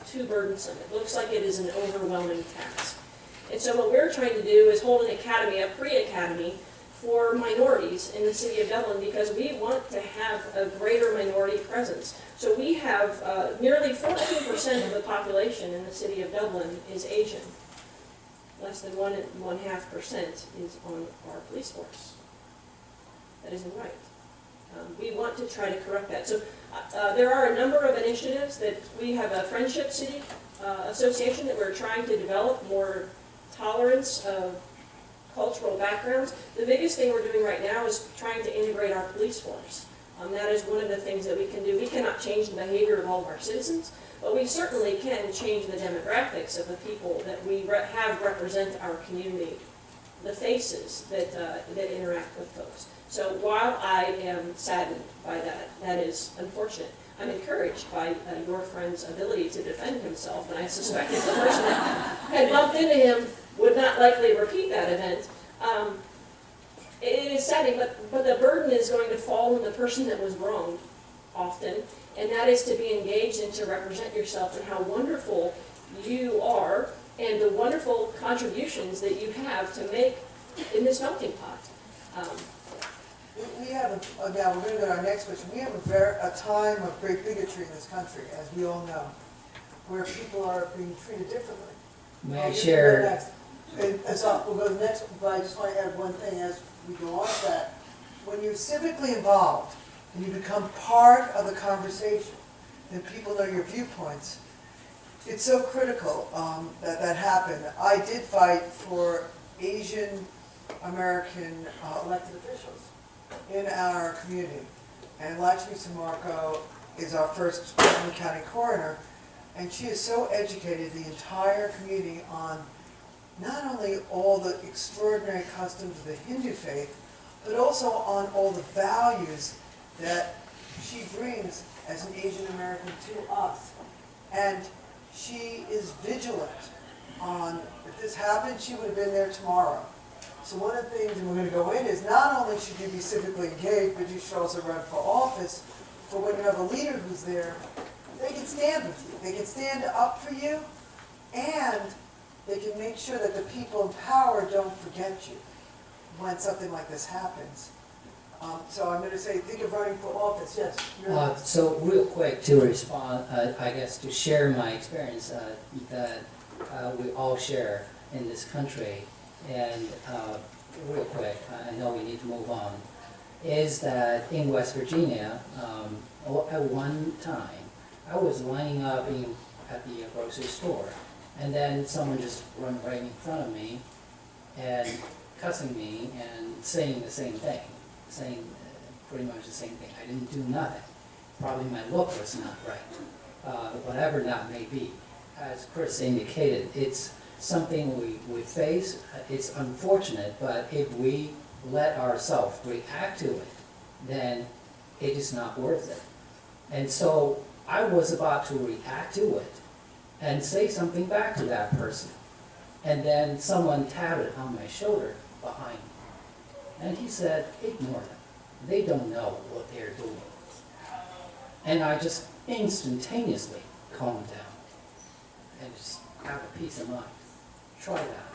too burdensome. It looks like it is an overwhelming task. And so what we're trying to do is hold an academy, a pre-academy, for minorities in the city of Dublin because we want to have a greater minority presence. So we have nearly 14% of the population in the city of Dublin is Asian. Less than 1.5% is on our police force. That isn't right. We want to try to correct that. So there are a number of initiatives that we have a Friendship City Association that we're trying to develop more tolerance of cultural backgrounds. The biggest thing we're doing right now is trying to integrate our police force. That is one of the things that we can do. We cannot change the behavior of all of our citizens, but we certainly can change the demographics of the people that we have represent our community, the faces that interact with folks. So while I am saddened by that, that is unfortunate, I'm encouraged by your friend's ability to defend himself, and I suspect if the person that had bumped into him would not likely repeat that event. It is saddening, but the burden is going to fall on the person that was wronged often, and that is to be engaged and to represent yourself and how wonderful you are and the wonderful contributions that you have to make in this melting pot. We have, now we're going to go to our next question. We have a time of great bigotry in this country, as we all know, where people are being treated differently. May I share? And so we'll go to the next, but I just want to add one thing as we go on to that. When you're civically involved and you become part of the conversation, and people know your viewpoints, it's so critical that happened. I did fight for Asian American elected officials in our community. And Lakshmi Samarko is our first Dublin County coroner, and she has so educated the entire community on not only all the extraordinary customs of the Hindu faith, but also on all the values that she brings as an Asian American to us. And she is vigilant on, if this happened, she would have been there tomorrow. So one of the things, and we're going to go in, is not only should you be civically engaged, but you should also run for office. For when you have a leader who's there, they can stand with you. They can stand up for you, and they can make sure that the people in power don't forget you when something like this happens. So I'm going to say, think of running for office. Yes. So real quick to respond, I guess to share my experience that we all share in this country. And real quick, I know we need to move on, is that in West Virginia, at one time, I was lining up at the grocery store, and then someone just run right in front of me and cussing me and saying the same thing, saying pretty much the same thing. I didn't do nothing. Probably my look was not right, whatever that may be. As Chris indicated, it's something we face. It's unfortunate, but if we let ourselves react to it, then it is not worth it. And so I was about to react to it and say something back to that person. And then someone tapped it on my shoulder behind me. And he said, ignore them. they don't know what they're doing. And I just instantaneously calm down and just have a peace of mind. Try that.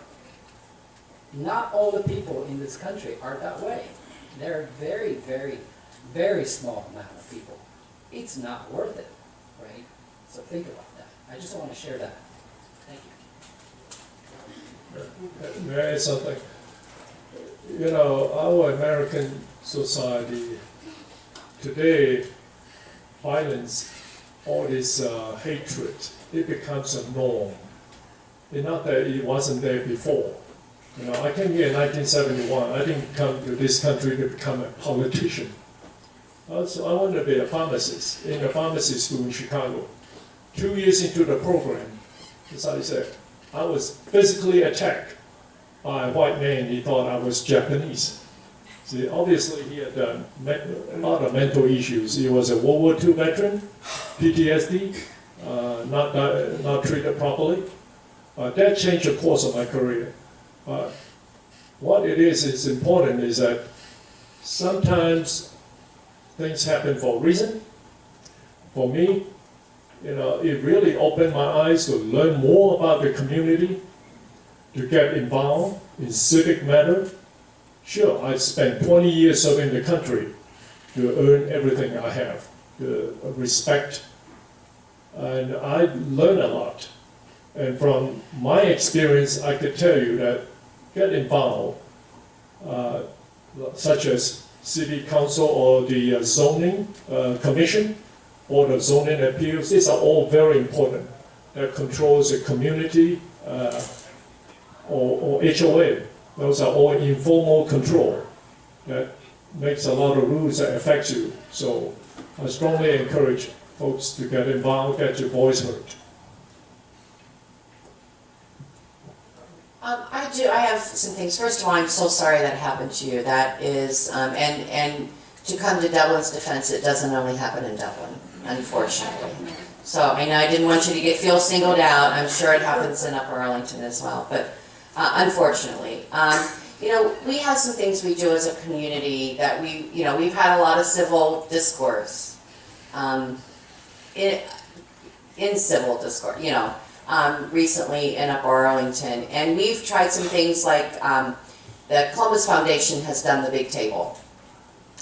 Not all the people in this country are that way. There are very, very, very small amount of people. It's not worth it, right? So think about that. I just want to share that. Thank you. May I add something? You know, our American society today, violence, all this hatred, it becomes a norm. It's not that it wasn't there before. You know, I came here in 1971. I didn't come to this country to become a politician. So I wanted to be a pharmacist in a pharmacy school in Chicago. 2 years into the program, as I said, I was physically attacked by a white man. He thought I was Japanese. See, obviously he had a lot of mental issues. He was a World War II veteran, PTSD, not treated properly. That changed the course of my career. What it is important is that sometimes things happen for a reason. For me, you know, it really opened my eyes to learn more about the community, to get involved in civic matter. Sure, I spent 20 years serving the country to earn everything I have, the respect, and I learned a lot. And from my experience, I could tell you that get involved, such as city council or the zoning commission, or the zoning appeals, these are all very important. That controls the community or HOA. Those are all informal control that makes a lot of rules that affect you. So I strongly encourage folks to get involved, get your voice heard. I have some things. First of all, I'm so sorry that happened to you. That is, and to come to Dublin's defense, it doesn't only happen in Dublin, unfortunately. So I know I didn't want you to feel singled out. I'm sure it happens in Upper Arlington as well, but unfortunately. You know, we have some things we do as a community that we've had a lot of civil discourse, in civil discourse, recently in Upper Arlington. And we've tried some things like the Columbus Foundation has done the big table,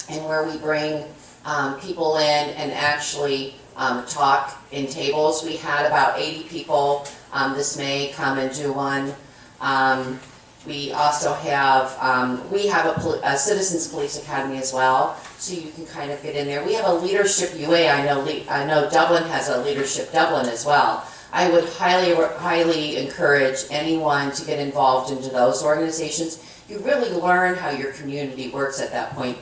and where we bring people in and actually talk in tables. We had about 80 people this May come and do one. We also have, a Citizens Police Academy as well, so you can kind of get in there. We have a Leadership UA. I know Dublin has a Leadership Dublin as well. I would highly encourage anyone to get involved into those organizations. You really learn how your community works at that point,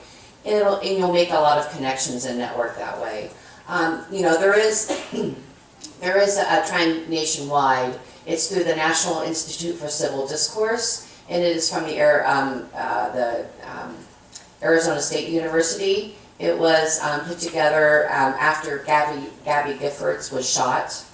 and you'll make a lot of connections and network that way. There is a trend nationwide. It's through the National Institute for Civil Discourse, and it is from the Arizona State University. It was put together after Gabby Giffords was shot.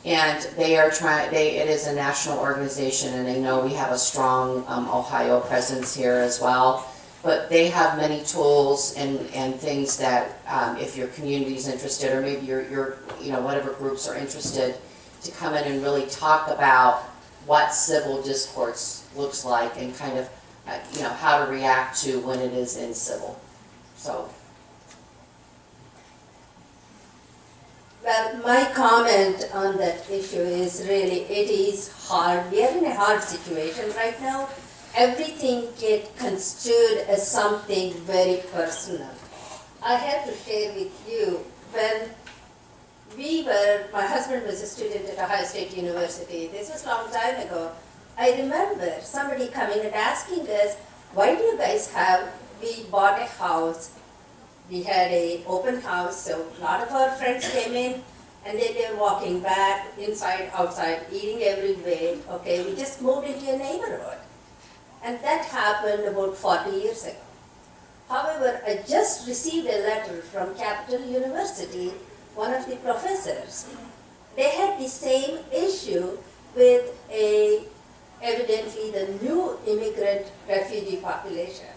And it is a national organization, and I know we have a strong Ohio presence here as well. But they have many tools and things that if your community is interested, or maybe your whatever groups are interested, to come in and really talk about what civil discourse looks like, and kind of how to react to when it is in civil. So. Well, my comment on that issue is really, it is hard. We are in a hard situation right now. Everything gets construed as something very personal. I have to share with you, when my husband was a student at Ohio State University. This was a long time ago. I remember somebody coming and asking us, why do you guys we bought a house. We had an open house, so a lot of our friends came in, and then they were walking back, inside, outside, eating everywhere. Okay, we just moved into a neighborhood. And that happened about 40 years ago. However, I just received a letter from Capital University, one of the professors. They had the same issue with evidently the new immigrant refugee population.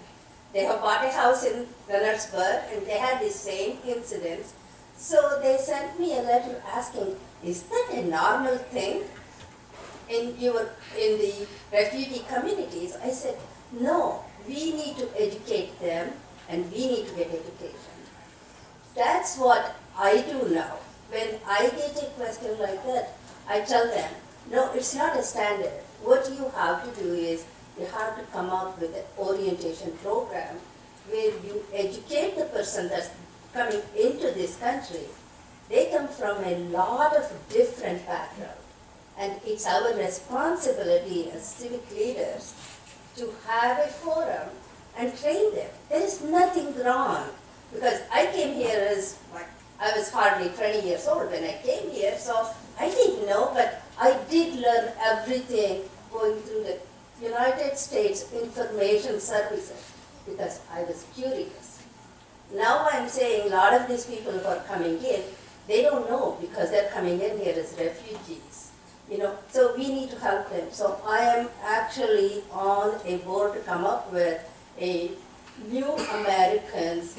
They have bought a house in Leonardsburg and they had the same incidents. So they sent me a letter asking, is that a normal thing in the refugee communities? I said, no, we need to educate them and we need to get education. That's what I do now. When I get a question like that, I tell them, no, it's not a standard. What you have to do is you have to come up with an orientation program where you educate the person that's coming into this country. They come from a lot of different backgrounds. And it's our responsibility as civic leaders to have a forum and train them. There is nothing wrong. Because I came here as, I was hardly 20 years old when I came here, so I didn't know, but I did learn everything going through the United States Information Services because I was curious. Now I'm saying a lot of these people who are coming in, they don't know because they're coming in here as refugees. So we need to help them. So I am actually on a board to come up with a New Americans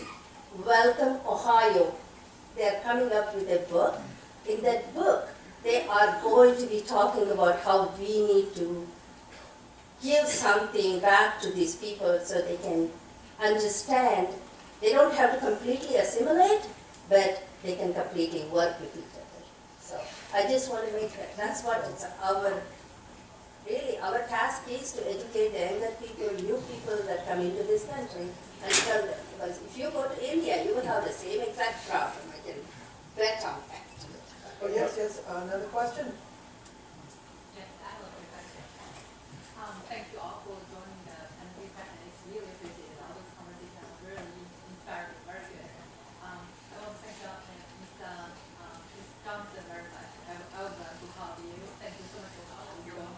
Welcome Ohio. They're coming up with a book. In that book, they are going to be talking about how we need to give something back to these people so they can understand. They don't have to completely assimilate, but they can completely work with each other. So I just want to make that's what it's our task is to educate the younger people, new people that come into this country and tell them. Because if you go to India, you will have the same exact problem. I can bet on that. Oh, yes, another question? Yes, I have a quick question. Thank you all for joining the panel discussion. It's really appreciated. All those conversations are really inspiring, very good. I want to thank Ms. Johnson very much. I would like to call you. Thank you so much for all you're doing.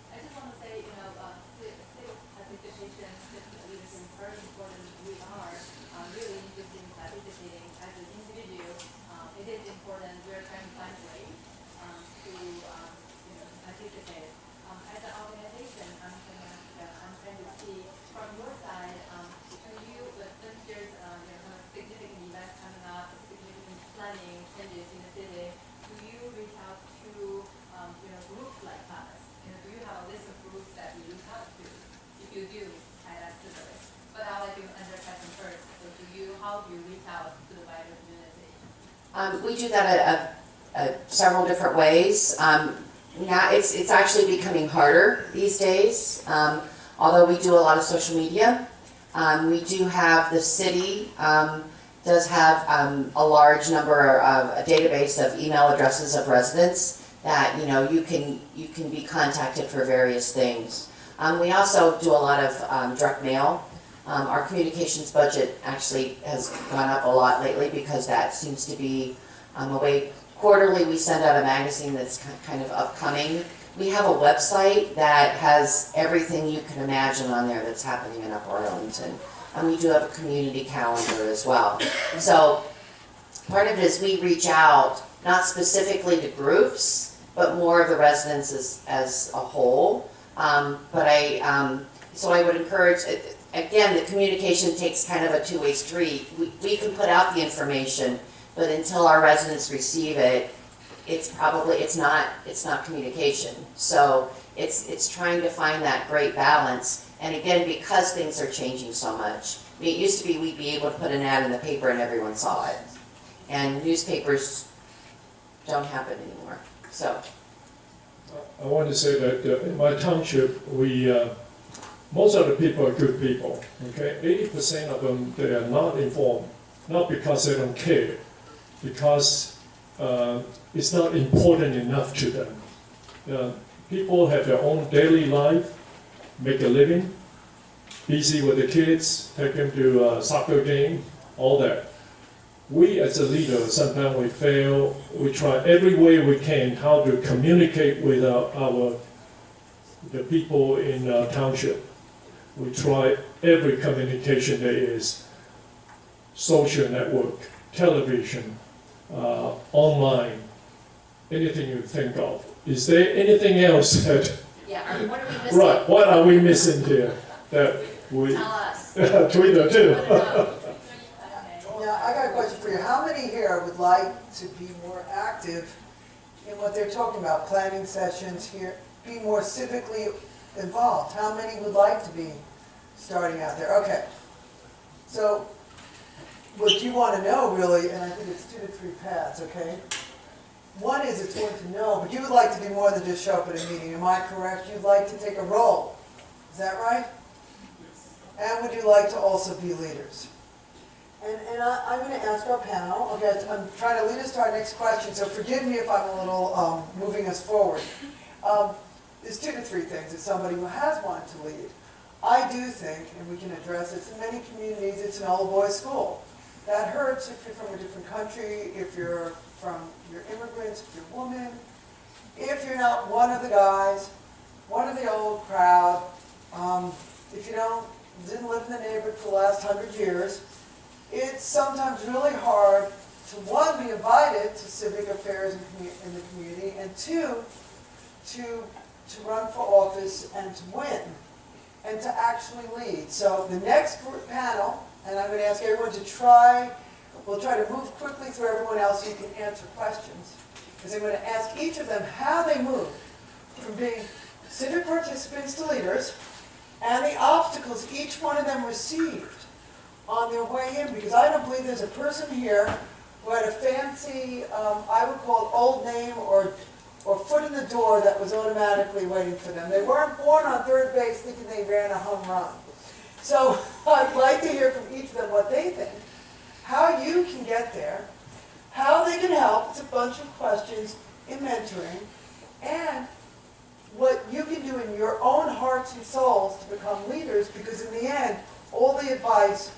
I just want to say, civic participation, civic leadership is very important. We are really interested in participating as an individual. It is important. We're trying to find ways to participate. As an organization, I'm trying to see from your side, when there's significant events coming up, significant planning changes in the city, do you reach out to groups like us? Do you have a list of groups that you reach out to? If you do, add us to the list. But I'll let you answer the question first. So how do you reach out to the wider community? We do that several different ways. Now it's actually becoming harder these days. Although we do a lot of social media, we do have the city does have a large number of a database of email addresses of residents that you can be contacted for various things. We also do a lot of direct mail. Our communications budget actually has gone up a lot lately because that seems to be a way. Quarterly we send out a magazine that's kind of upcoming. We have a website that has everything you can imagine on there that's happening in Upper Arlington. And we do have a community calendar as well. So part of it is we reach out, not specifically to groups, but more of the residents as a whole. So I would encourage, again, the communication takes kind of a two-way street. We can put out the information, but until our residents receive it, it's not communication. So it's trying to find that great balance. And again, because things are changing so much. I mean, it used to be we'd be able to put an ad in the paper and everyone saw it. And newspapers don't happen anymore. So I want to say that in my township, most of the people are good people. Okay, 80% of them, they are not informed, not because they don't care, because it's not important enough to them. People have their own daily life, make a living, busy with the kids, take them to a soccer game, all that. We as a leader, sometimes we fail. We try every way we can how to communicate with the people in our township. We try every communication there is, social network, television, online, anything you think of. Is there anything else that? Yeah, what are we missing? Right, what are we missing here that we? Tell us. Twitter too. Now, I got a question for you. How many here would like to be more active in what they're talking about, planning sessions here, be more civically involved? How many would like to be starting out there? Okay. So, what you want to know really, and I think it's 2 to 3 paths, okay? One is it's one to know, but you would like to do more than just show up at a meeting. Am I correct? You'd like to take a role. Is that right? And would you like to also be leaders? And I'm going to ask our panel, okay, I'm trying to lead us to our next question, so forgive me if I'm a little moving us forward. There's 2 to 3 things as somebody who has wanted to lead. I do think, and we can address this, in many communities it's an old boys school. That hurts if you're from a different country, if you're immigrants, if you're a woman, if you're not one of the guys, one of the old crowd, if you didn't live in the neighborhood for the last 100 years, it's sometimes really hard to, one, be invited to civic affairs in the community, and two, to run for office and to win, and to actually lead. So the next panel, and I'm going to ask everyone to we'll try to move quickly through everyone else so you can answer questions, because I'm going to ask each of them how they moved from being civic participants to leaders, and the obstacles each one of them received on their way in, because I don't believe there's a person here who had a fancy, I would call it old name or foot in the door that was automatically waiting for them. They weren't born on third base thinking they ran a home run. So I'd like to hear from each of them what they think, how you can get there, how they can help, it's a bunch of questions in mentoring, and what you can do in your own hearts and souls to become leaders, because in the end, all the advice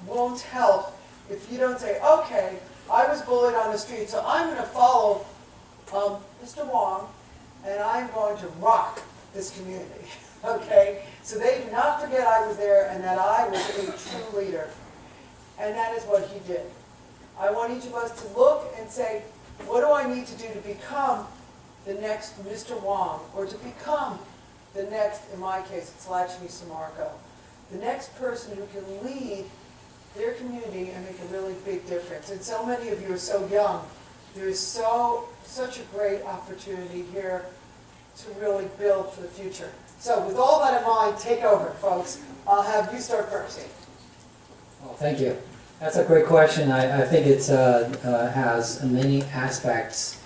won't help if you don't say, okay, I was bullied on the street, so I'm going to follow Mr. Wong, and I'm going to rock this community, okay? So they do not forget I was there and that I was a true leader. And that is what he did. I want each of us to look and say, what do I need to do to become the next Mr. Wong, or to become the next, in my case, it's Lakshmi Samarko, the next person who can lead their community and make a really big difference. And so many of you are so young. There is such a great opportunity here to really build for the future. So with all that in mind, take over, folks. I'll have you start first. Well, thank you. That's a great question. I think it has many aspects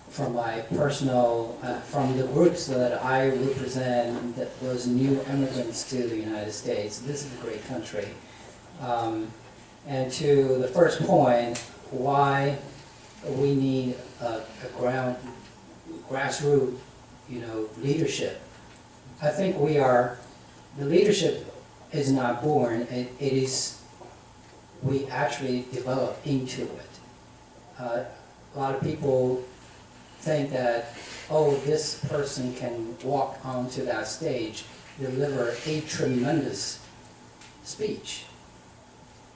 from my personal, from the groups that I represent, those new immigrants to the United States. This is a great country. And to the first point, why we need a grassroots, leadership. I think the leadership is not born, we actually develop into it. A lot of people think that, this person can walk onto that stage, deliver a tremendous speech.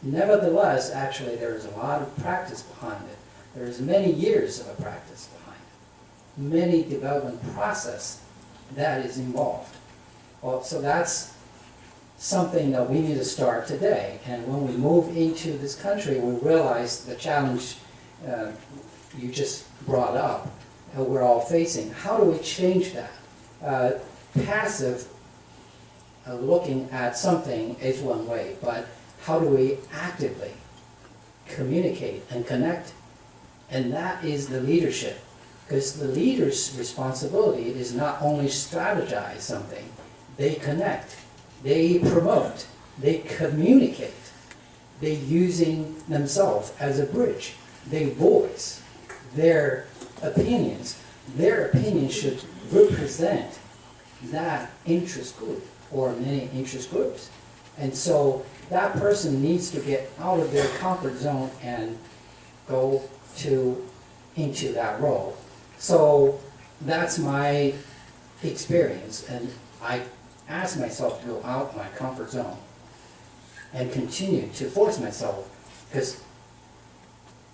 Nevertheless, actually, there is a lot of practice behind it. There is many years of a practice behind it. Many development process that is involved. Well, so that's something that we need to start today. And when we move into this country, we realize the challenge you just brought up, we're all facing. How do we change that? Passive looking at something is one way, but how do we actively communicate and connect? And that is the leadership. Because the leader's responsibility is not only strategize something, they connect, they promote, they communicate, they using themselves as a bridge, they voice their opinions. Their opinion should represent that interest group or many interest groups. And so that person needs to get out of their comfort zone and go into that role. So that's my experience, and I ask myself to go out of my comfort zone and continue to force myself, because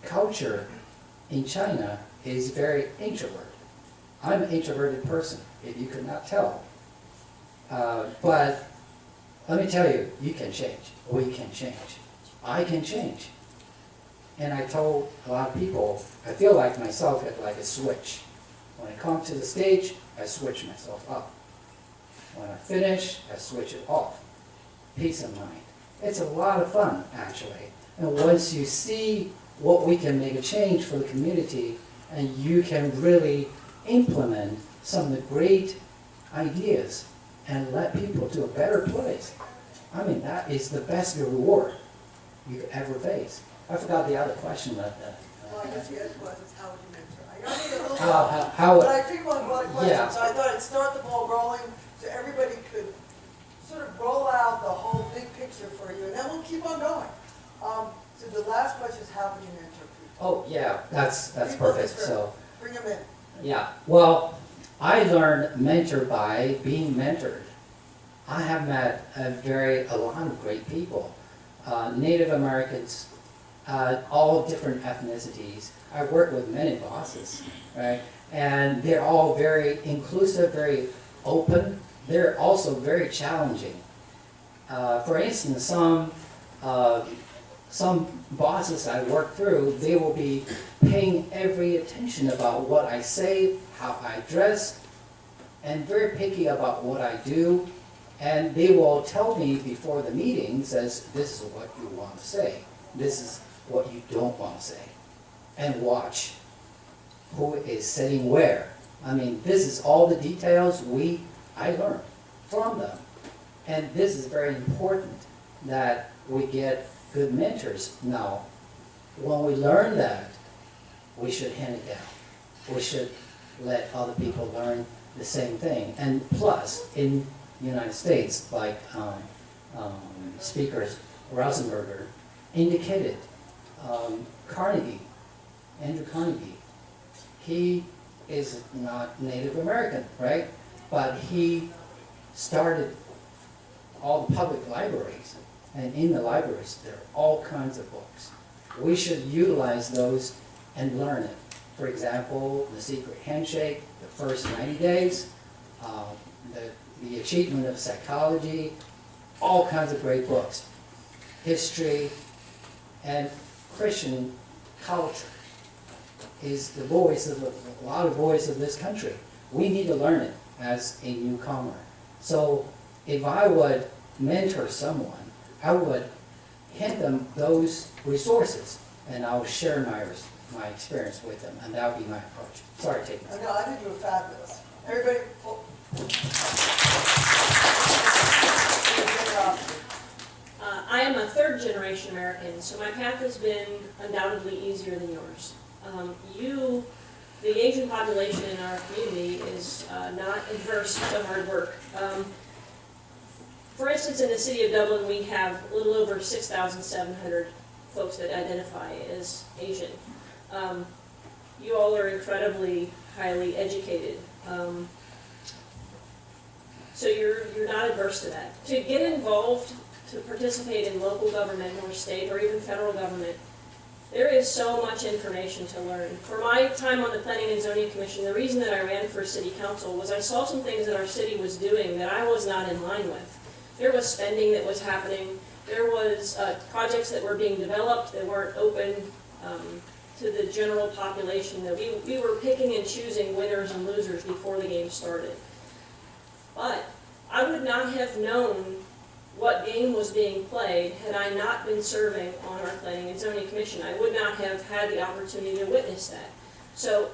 culture in China is very introvert. I'm an introverted person, if you could not tell. But let me tell you, you can change. We can change. I can change. And I told a lot of people, I feel like myself like a switch. When I come to the stage, I switch myself up. When I finish, I switch it off. Peace of mind. It's a lot of fun, actually. And once you see what we can make a change for the community, and you can really implement some of the great ideas and let people to a better place, I mean, that is the best reward you could ever face. I forgot the other question about that. Well, I guess the other question is how would you mentor? I know I need a little how- but I think one question, yeah. so I thought I'd start the ball rolling so everybody could sort of roll out the whole big picture for you, and then we'll keep on going. So the last question is how would you mentor people? Oh, yeah, that's People perfect. deserve- So, Bring them in. yeah, well, I learned mentor by being mentored. I have met a lot of great people, Native Americans, all different ethnicities. I've worked with many bosses, right? And they're all very inclusive, very open. They're also very challenging. For instance, some bosses I work through, they will be paying every attention about what I say, how I dress, and very picky about what I do. And they will tell me before the meeting, says, this is what you want to say. This is what you don't want to say. And watch who is sitting where. I mean, this is all the details I learned from them. And this is very important that we get good mentors. Now, when we learn that, we should hand it down. We should let other people learn the same thing. And plus, in the United States, like Speaker Rosenberger indicated, Andrew Carnegie, he is not Native American, right? But he started all the public libraries, and in the libraries there are all kinds of books. We should utilize those and learn it. For example, The Secret Handshake, The First 90 Days, the Achievement of Psychology, all kinds of great books. History and Christian culture is the voice of a lot of voice of this country. We need to learn it as a newcomer. So if I would mentor someone, I would hand them those resources, and I would share my experience with them, and that would be my approach. Sorry to take this. No, I think you were fabulous. Everybody, I am a third generation American, so my path has been undoubtedly easier than yours. The Asian population in our community is not adverse to hard work. For instance, in the city of Dublin, we have a little over 6,700 folks that identify as Asian. You all are incredibly highly educated. So you're not adverse to that. To get involved, to participate in local government or state or even federal government, there is so much information to learn. For my time on the Planning and Zoning Commission, the reason that I ran for city council was I saw some things that our city was doing that I was not in line with. There was spending that was happening. There was projects that were being developed that weren't open to the general population. That we were picking and choosing winners and losers before the game started. But I would not have known what game was being played had I not been serving on our Planning and Zoning Commission. I would not have had the opportunity to witness that. So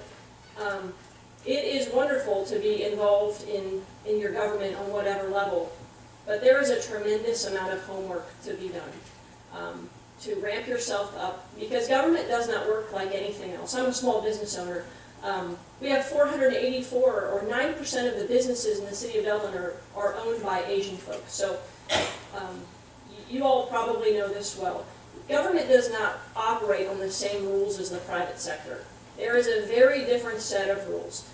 it is wonderful to be involved in your government on whatever level, but there is a tremendous amount of homework to be done to ramp yourself up, because government does not work like anything else. I'm a small business owner. We have 484, or 9% of the businesses in the city of Dublin are owned by Asian folks. So you all probably know this well. Government does not operate on the same rules as the private sector. There is a very different set of rules.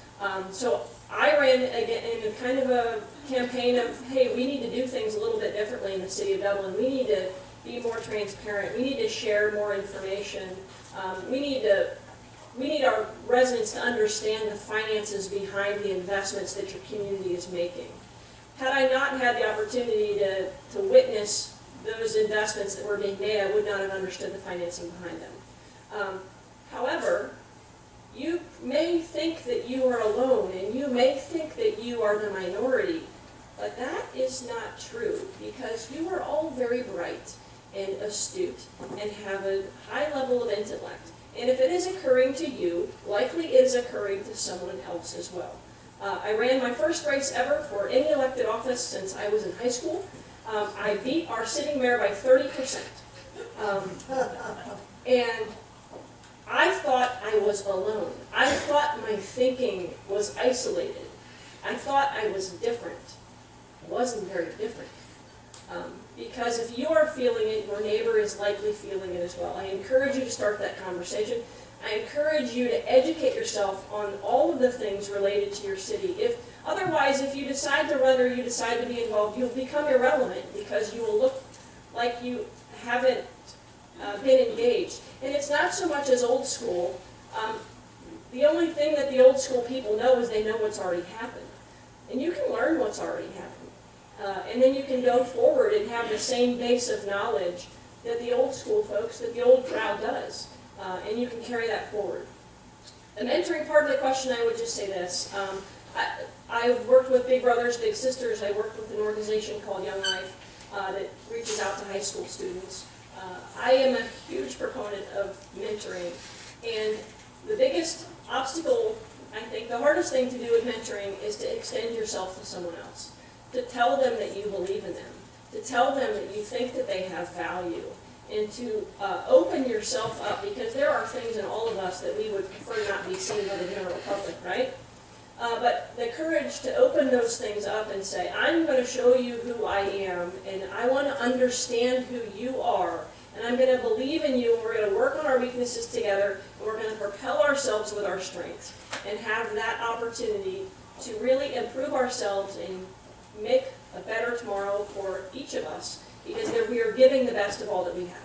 So I ran in a kind of a campaign of, hey, we need to do things a little bit differently in the city of Dublin. We need to be more transparent. We need to share more information. We need our residents to understand the finances behind the investments that your community is making. Had I not had the opportunity to witness those investments that were being made, I would not have understood the financing behind them. However, you may think that you are alone, and you may think that you are the minority, but that is not true, because you are all very bright and astute and have a high level of intellect. And if it is occurring to you, likely it is occurring to someone else as well. I ran my first race ever for any elected office since I was in high school. I beat our sitting mayor by 30%. And I thought I was alone. I thought my thinking was isolated. I thought I was different. I wasn't very different. Because if you are feeling it, your neighbor is likely feeling it as well. I encourage you to start that conversation. I encourage you to educate yourself on all of the things related to your city. Otherwise, if you decide to run or you decide to be involved, you'll become irrelevant because you will look like you haven't been engaged. And it's not so much as old school. The only thing that the old school people know is they know what's already happened. And you can learn what's already happened. And then you can go forward and have the same base of knowledge that the old school folks, that the old crowd does. And you can carry that forward. The mentoring part of the question, I would just say this. I've worked with Big Brothers, Big Sisters. I worked with an organization called Young Life that reaches out to high school students. I am a huge proponent of mentoring. And the biggest obstacle, I think, the hardest thing to do with mentoring is to extend yourself to someone else. To tell them that you believe in them. To tell them that you think that they have value. And to open yourself up, because there are things in all of us that we would prefer not be seen by the general public, right? But the courage to open those things up and say, I'm going to show you who I am, and I want to understand who you are, and I'm going to believe in you, and we're going to work on our weaknesses together, and we're going to propel ourselves with our strengths, and have that opportunity to really improve ourselves and make a better tomorrow for each of us, because we are giving the best of all that we have.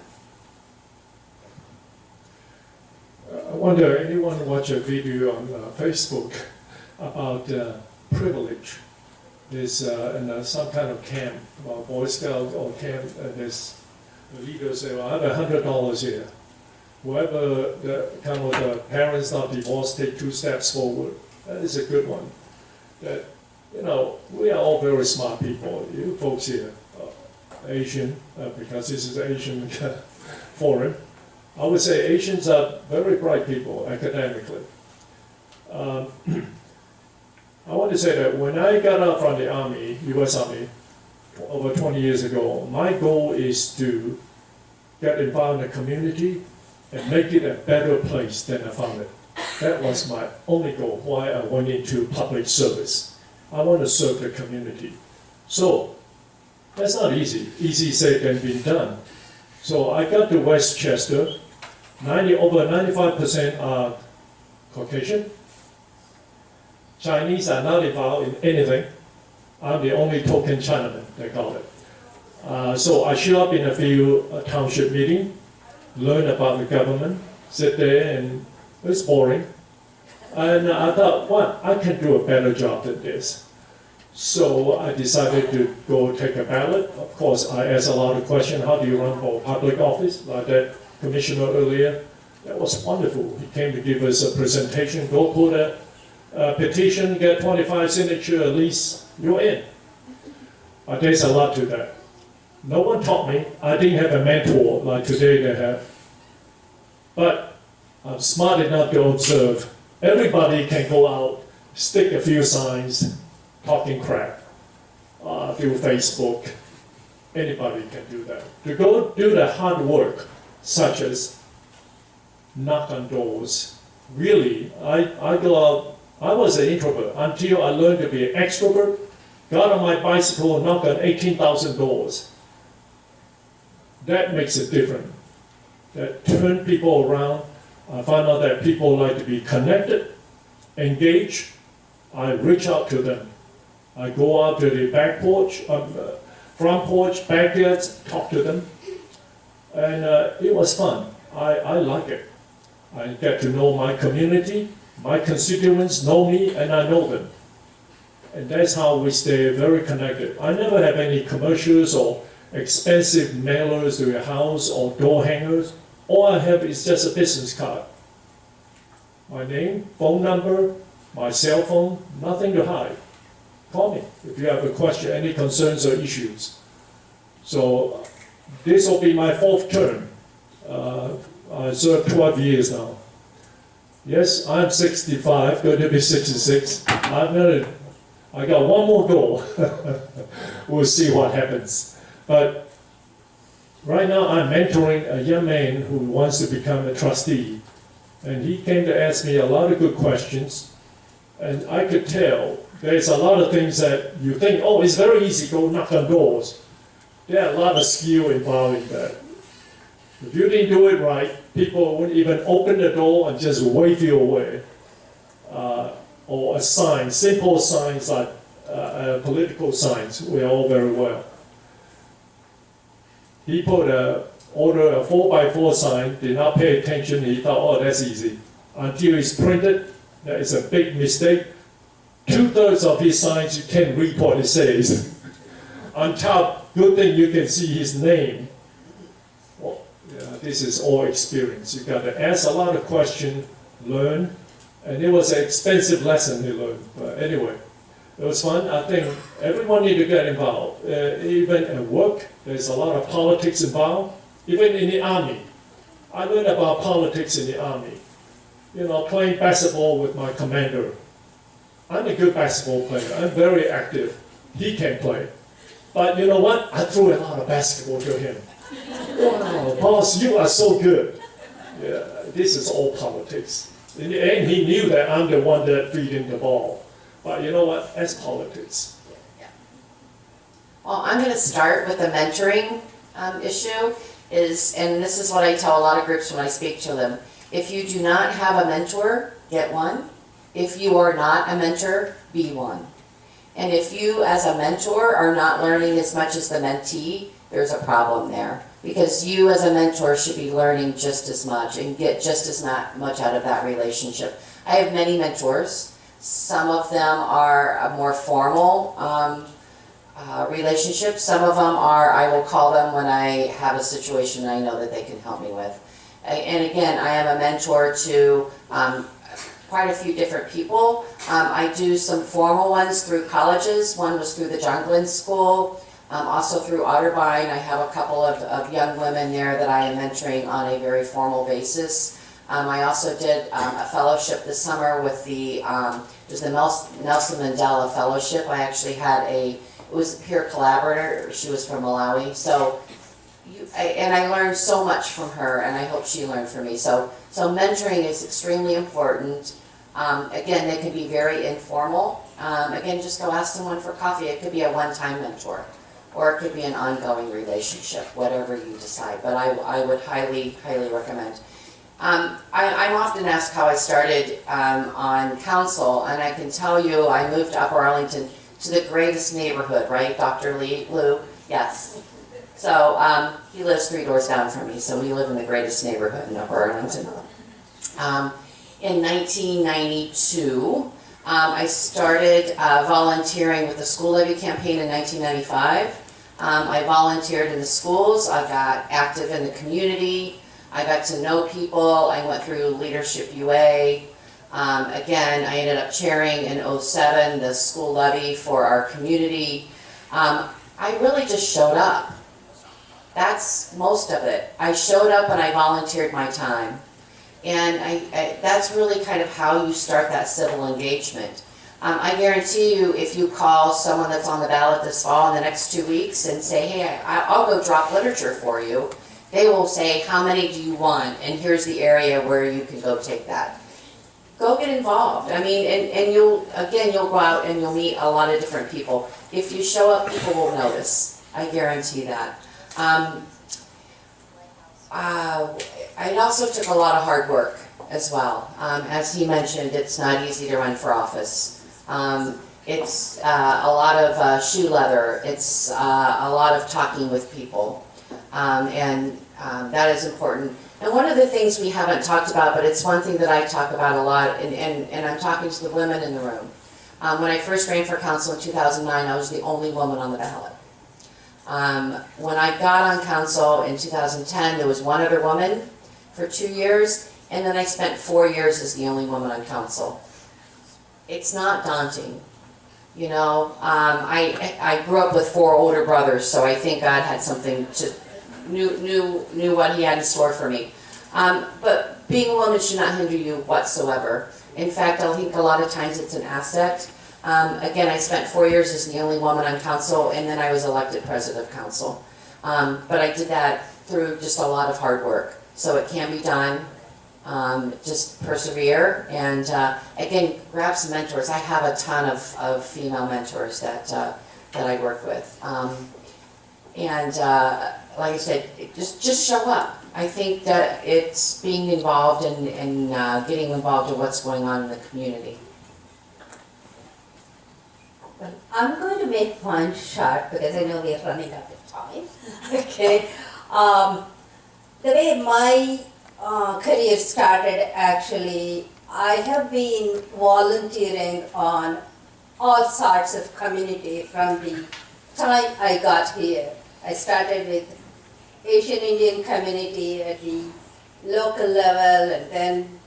I wonder, anyone watch a video on Facebook about privilege? There's some kind of camp, Boy Scout or camp, and this leader say, well, I have $100 here. Whoever the parents not divorced, take 2 steps forward. That is a good one. That, we are all very smart people. You folks here, Asian, because this is Asian forum. I would say Asians are very bright people academically. I want to say that when I got out from the Army, U.S. Army, over 20 years ago, my goal is to get involved in the community and make it a better place than I found it. That was my only goal, why I went into public service. I want to serve the community. So, that's not easy. Easy said than been done. So I got to Westchester. Over 95% are Caucasian. Chinese are not involved in anything. I'm the only token Chinaman, they call it. So I show up in a few township meetings, learn about the government, sit there, and it's boring. And I thought, well, I can do a better job than this. So I decided to go take a ballot. Of course, I asked a lot of questions. How do you run for public office? Like that commissioner earlier. That was wonderful. He came to give us a presentation. Go put a petition, get 25 signatures at least, you're in. There's a lot to that. No one taught me. I didn't have a mentor like today they have. But I'm smart enough to observe. Everybody can go out, stick a few signs, talking crap, through Facebook. Anybody can do that. To go do the hard work, such as knock on doors. Really, I go out, I was an introvert until I learned to be an extrovert, got on my bicycle and knocked on 18,000 doors. That makes it different. That turned people around. I found out that people like to be connected, engaged. I reach out to them. I go out to the back porch, front porch, backyards, talk to them. And it was fun. I like it. I get to know my community, my constituents know me, and I know them. And that's how we stay very connected. I never have any commercials or expensive mailers to your house or door hangers. All I have is just a business card. My name, phone number, my cell phone, nothing to hide. Call me if you have a question, any concerns or issues. So this will be my 4th term. I served 12 years now. Yes, I'm 65, going to be 66. I got one more goal. We'll see what happens. But right now I'm mentoring a young man who wants to become a trustee. And he came to ask me a lot of good questions. And I could tell there's a lot of things that you think, oh, it's very easy, go knock on doors. There are a lot of skill involved in that. If you didn't do it right, people wouldn't even open the door and just wave you away. Or a sign, simple signs like political signs, we all very well. He put order a 4x4 sign, did not pay attention, he thought, oh, that's easy. Until it's printed, that is a big mistake. 2/3 of his signs you can't read what it says. On top, good thing you can see his name. Well, yeah, this is all experience. You got to ask a lot of questions, learn, and it was an expensive lesson to learn. But anyway, it was fun. I think everyone need to get involved. Even at work, there's a lot of politics involved. Even in the army, I learned about politics in the army. You know, playing basketball with my commander. I'm a good basketball player. I'm very active. He can play. But you know what? I threw a lot of basketball to him. Wow, boss, you are so good. Yeah, this is all politics. In the end, he knew that I'm the one that feed him the ball. But you know what? That's politics. Well, I'm going to start with the mentoring issue. And this is what I tell a lot of groups when I speak to them. If you do not have a mentor, get one. If you are not a mentor, be one. And if you, as a mentor, are not learning as much as the mentee, there's a problem there. Because you, as a mentor, should be learning just as much and get just as much out of that relationship. I have many mentors. Some of them are a more formal relationships. Some of them are, I will call them when I have a situation I know that they can help me with. And again, I am a mentor to quite a few different people. I do some formal ones through colleges. One was through the John Glenn School, also through Otterbein. I have a couple of young women there that I am mentoring on a very formal basis. I also did a fellowship this summer with it was the Nelson Mandela Fellowship. I actually had it was a peer collaborator. She was from Malawi. So, and I learned so much from her, and I hope she learned from me. So mentoring is extremely important. Again, they can be very informal. Again, just go ask someone for coffee. It could be a one-time mentor, or it could be an ongoing relationship, whatever you decide. But I would highly, highly recommend. I'm often asked how I started on council, and I can tell you I moved to Upper Arlington to the greatest neighborhood, right, Dr. Lou? Yes. So he lives 3 doors down from me, so we live in the greatest neighborhood in Upper Arlington. In 1992, I started volunteering with the school levy campaign in 1995. I volunteered in the schools. I got active in the community. I got to know people. I went through Leadership UA. Again, I ended up chairing in 2007 the school levy for our community. I really just showed up. That's most of it. I showed up and I volunteered my time. And that's really kind of how you start that civil engagement. I guarantee you, if you call someone that's on the ballot this fall in the next 2 weeks and say, hey, I'll go drop literature for you, they will say, how many do you want? And here's the area where you can go take that. Go get involved. I mean, and you'll go out and you'll meet a lot of different people. If you show up, people will notice. I guarantee that. It also took a lot of hard work as well. As he mentioned, it's not easy to run for office. It's a lot of shoe leather. It's a lot of talking with people. And that is important. And one of the things we haven't talked about, but it's one thing that I talk about a lot, and I'm talking to the women in the room. When I first ran for council in 2009, I was the only woman on the ballot. When I got on council in 2010, there was one other woman for 2 years, and then I spent 4 years as the only woman on council. It's not daunting. You know, I grew up with 4 older brothers, so I think God had something to, knew what he had in store for me. But being a woman should not hinder you whatsoever. In fact, I think a lot of times it's an asset. Again, I spent 4 years as the only woman on council, and then I was elected president of council. But I did that through just a lot of hard work. So it can be done. Just persevere, and again, grab some mentors. I have a ton of female mentors that I work with. And like I said, just show up. I think that it's being involved and getting involved in what's going on in the community. Well, I'm going to make mine short because I know we are running out of time. Okay. The way my career started, actually, I have been volunteering on all sorts of community from the time I got here. I started with Asian Indian community at the local level, and then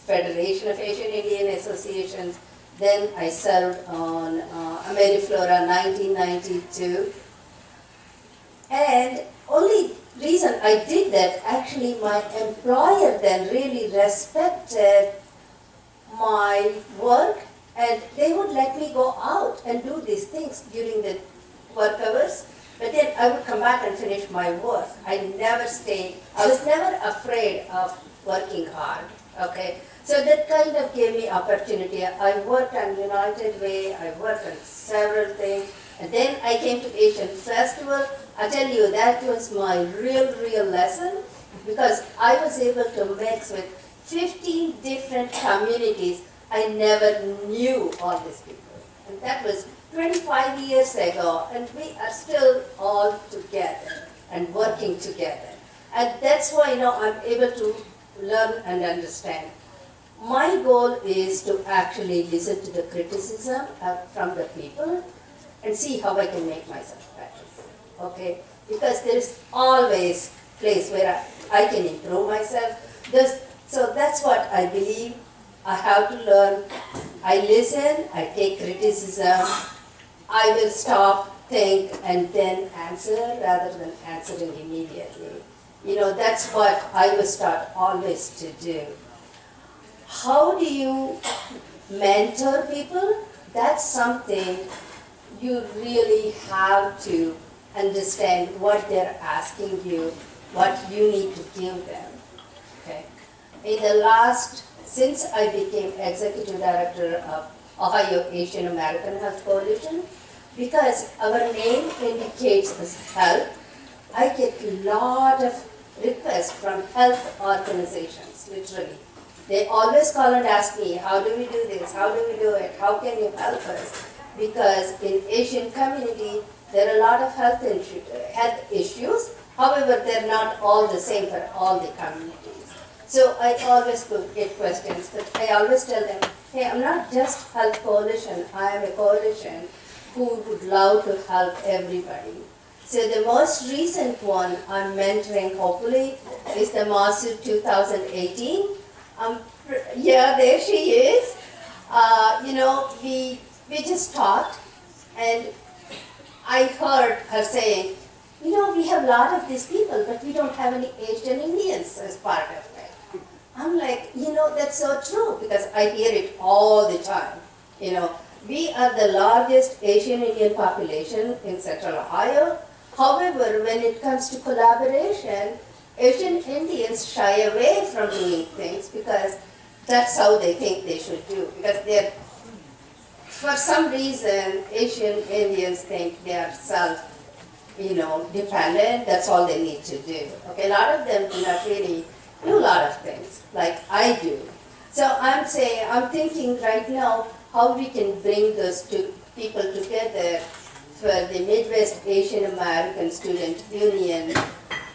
Federation of Asian Indian Associations. Then I served on AmeriFlora 1992. And only reason I did that, actually my employer then really respected my work, and they would let me go out and do these things during the work hours. But then I would come back and finish my work. I never stayed, I was never afraid of working hard, okay? So that kind of gave me opportunity. I worked on United Way, I worked on several things, and then I came to Asian Festival. I tell you, that was my real lesson, because I was able to mix with 15 different communities. I never knew all these people. And that was 25 years ago, and we are still all together and working together. And that's why, I'm able to learn and understand. My goal is to actually listen to the criticism from the people and see how I can make myself better, okay? Because there is always a place where I can improve myself. So that's what I believe. I have to learn. I listen, I take criticism, I will stop, think, and then answer rather than answering immediately. That's what I was taught always to do. How do you mentor people? That's something you really have to understand what they're asking you, what you need to give them. Okay. Since I became executive director of Ohio Asian American Health Coalition, because our name indicates as health, I get a lot of requests from health organizations, literally. They always call and ask me, how do we do this? How do we do it? How can you help us? Because in Asian community, there are a lot of health issues. However, they're not all the same for all the communities. So I always get questions, but I always tell them, hey, I'm not just health coalition. I am a coalition who would love to help everybody. So the most recent one I'm mentoring, hopefully, is the Masu 2018. Yeah, there she is. We just talked, and I heard her saying, we have a lot of these people, but we don't have any Asian Indians as part of it. I'm like, that's so true, because I hear it all the time. We are the largest Asian Indian population in Central Ohio. However, when it comes to collaboration, Asian Indians shy away from doing things because that's how they think they should do. Because for some reason, Asian Indians think they are dependent. That's all they need to do. Okay, a lot of them do not really do a lot of things like I do. So I'm thinking right now how we can bring those two people together for the Midwest Asian American Student Union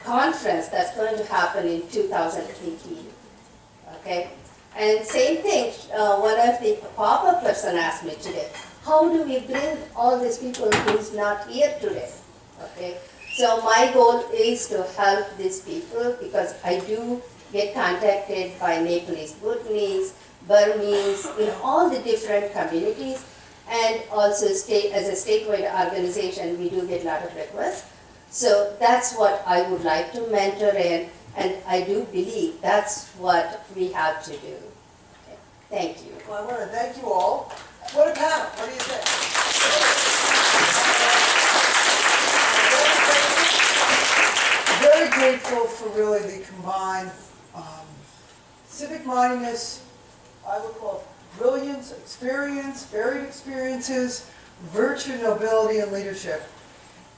conference that's going to happen in 2018. Okay? And same thing, one of the APAPA person asked me today, how do we bring all these people who's not here today? Okay, so my goal is to help these people because I do get contacted by Nepalese, Bhutanese, Burmese, all the different communities, and also as a statewide organization, we do get a lot of requests. So that's what I would like to mentor in, and I do believe that's what we have to do. Okay. Thank you. Well, I want to thank you all. What a panel, what do you think? Very grateful for really the combined civic-mindedness, I would call it brilliance, experience, varied experiences, virtue, nobility, and leadership.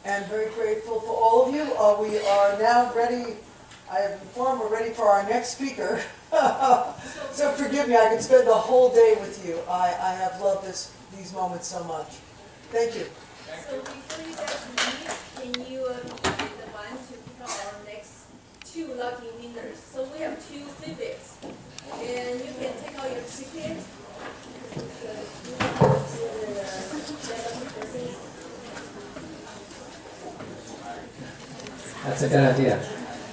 And very grateful for all of you. We are now ready, I have informed we're ready for our next speaker. So forgive me, I could spend the whole day with you. I have loved these moments so much. Thank you. So before you guys leave, can you be the one to pick up our next 2 lucky winners? So we have 2 Civics, and you can take out your ticket. That's a good idea.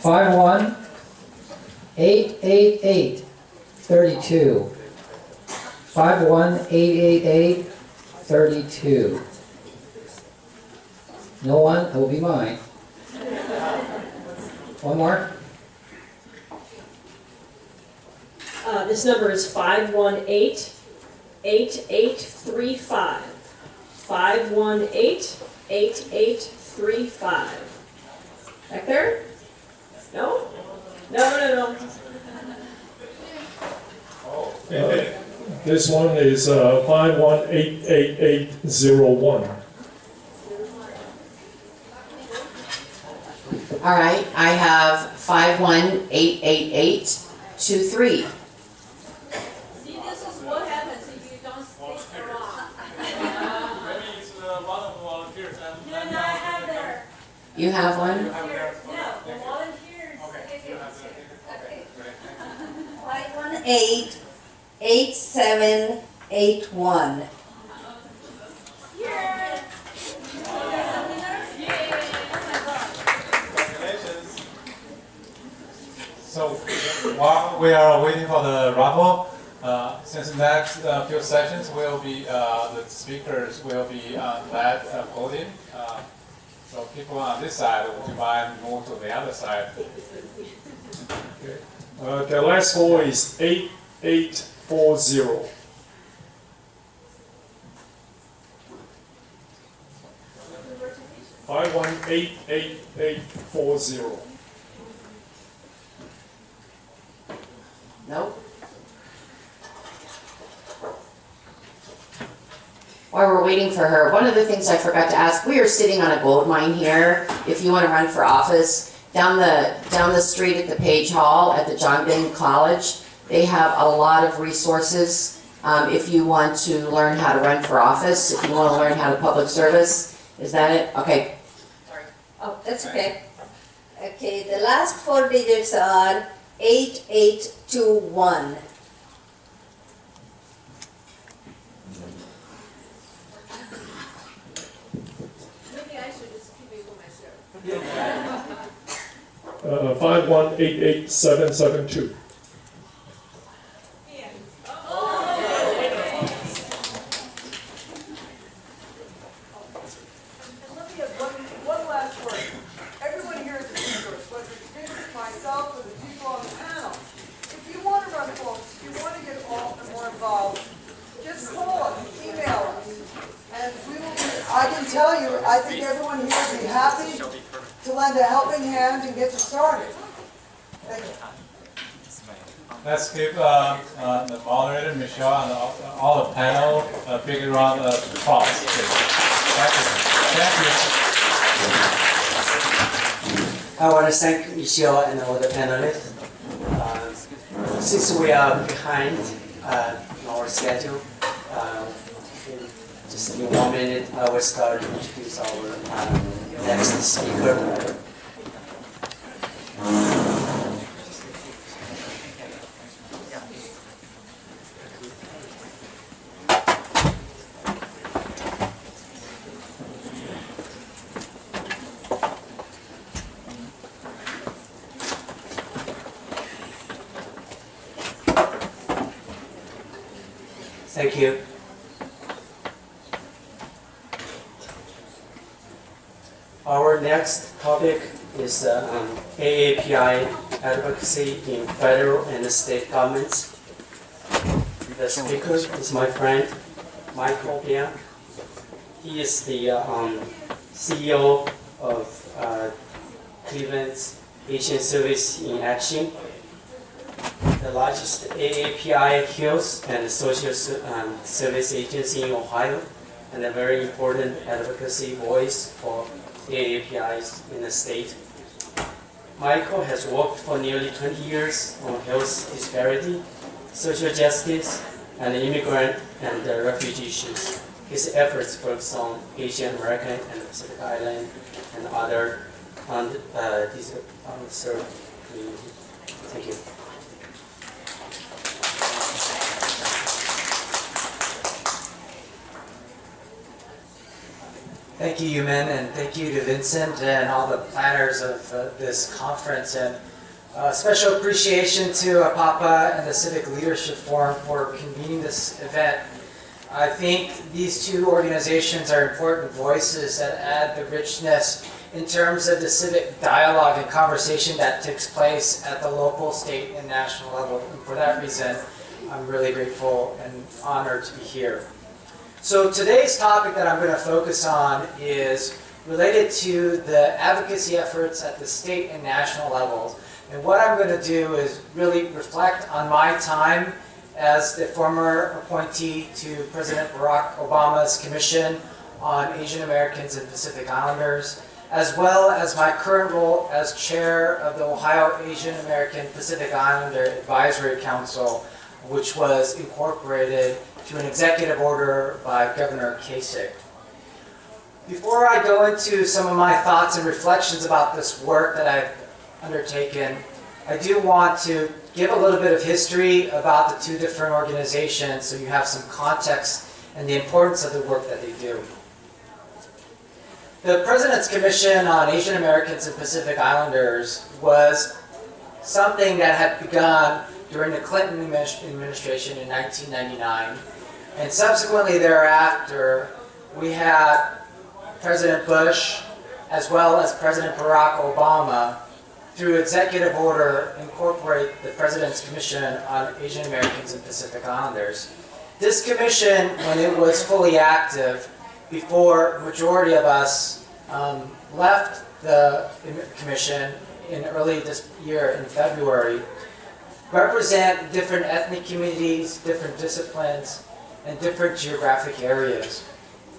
5188832. 5188832. No one? It will be mine. One more? This number is 518-8835. 518-8835. Back there? No? No. This one is 51888801. All right, I have 5188823. See, this is what happens if you don't stick around. Maybe it's one of the volunteers. No, I have there. You have one? No, the volunteers. Okay. Okay. 518-8781. So while we are waiting for the raffle, since the next few sessions will be, the speakers will be on that podium. So people on this side, would you mind move to the other side? The last four is 8840. I 5188840. Nope. While we're waiting for her, one of the things I forgot to ask, we are sitting on a gold mine here. If you want to run for office, down the street at the Page Hall at the John Bing College, they have a lot of resources. If you want to learn how to run for office, if you want to learn how to public service, is that it? Okay. Oh, that's okay. Okay, the last 4 digits are 8821. Maybe I should just keep it for myself. 5188772. One last word. Everyone here is a resource, whether it's business, myself, or the people on the panel. If you want to run for office, if you want to get more involved, just call us, email us. And we will be, I can tell you, I think everyone here will be happy to lend a helping hand and get you started. Thank you. Let's give the moderator, Michelle, and all the panel a big round of applause. Thank you. I want to thank Michelle and all the panelists. Since we are behind our schedule, in just in 1 minute, I will start to introduce our next speaker. Thank you. Our next topic is AAPI advocacy in federal and state governments. The speaker is my friend, Michael Bian. He is the CEO of Cleveland's Asian Service in Action, the largest AAPI health and social service agency in Ohio, and a very important advocacy voice for AAPIs in the state. Michael has worked for nearly 20 years on health disparity, social justice, and immigrant and refugee issues. His efforts focus on Asian American and Pacific Island and other underserved communities. Thank you. Thank you, Yumin, and thank you to Vincent and all the planners of this conference, and special appreciation to APAPA and the Civic Leadership Forum for convening this event. I think these two organizations are important voices that add the richness in terms of the civic dialogue and conversation that takes place at the local, state, and national level. And for that reason, I'm really grateful and honored to be here. So today's topic that I'm going to focus on is related to the advocacy efforts at the state and national levels. And what I'm going to do is really reflect on my time as the former appointee to President Barack Obama's Commission on Asian Americans and Pacific Islanders, as well as my current role as chair of the Ohio Asian American Pacific Islander Advisory Council, which was incorporated to an executive order by Governor Kasich. Before I go into some of my thoughts and reflections about this work that I've undertaken, I do want to give a little bit of history about the two different organizations so you have some context and the importance of the work that they do. The President's Commission on Asian Americans and Pacific Islanders was something that had begun during the Clinton administration in 1999. And subsequently thereafter, we had President Bush, as well as President Barack Obama, through executive order, incorporate the President's Commission on Asian Americans and Pacific Islanders. This commission, when it was fully active, before majority of us left the commission in early this year in February, represent different ethnic communities, different disciplines, and different geographic areas.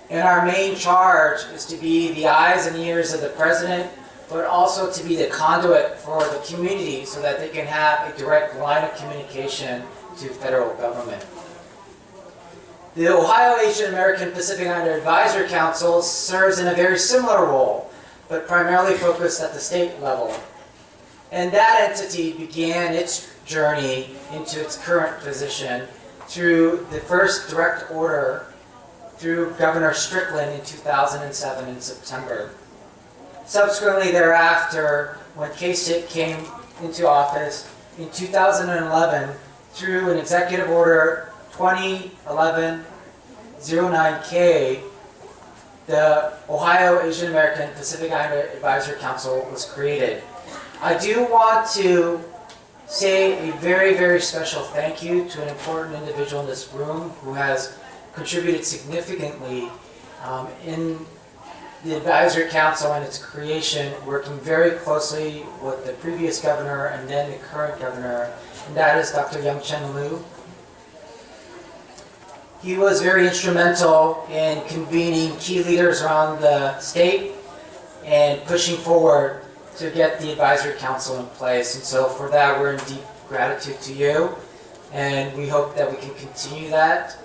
And our main charge is to be the eyes and ears of the President, but also to be the conduit for the community so that they can have a direct line of communication to federal government. The Ohio Asian American Pacific Islander Advisory Council serves in a very similar role, but primarily focused at the state level. And that entity began its journey into its current position through the first direct order through Governor Strickland in 2007 in September. Subsequently thereafter, when Kasich came into office in 2011 through an executive order 2011-09K, the Ohio Asian American Pacific Islander Advisory Council was created. I do want to say a very, very special thank you to an important individual in this room who has contributed significantly in the Advisory Council and its creation, working very closely with the previous governor and then the current governor, and that is Dr. Young-Chen Liu. He was very instrumental in convening key leaders around the state and pushing forward to get the Advisory Council in place. And so for that, we're in deep gratitude to you, and we hope that we can continue that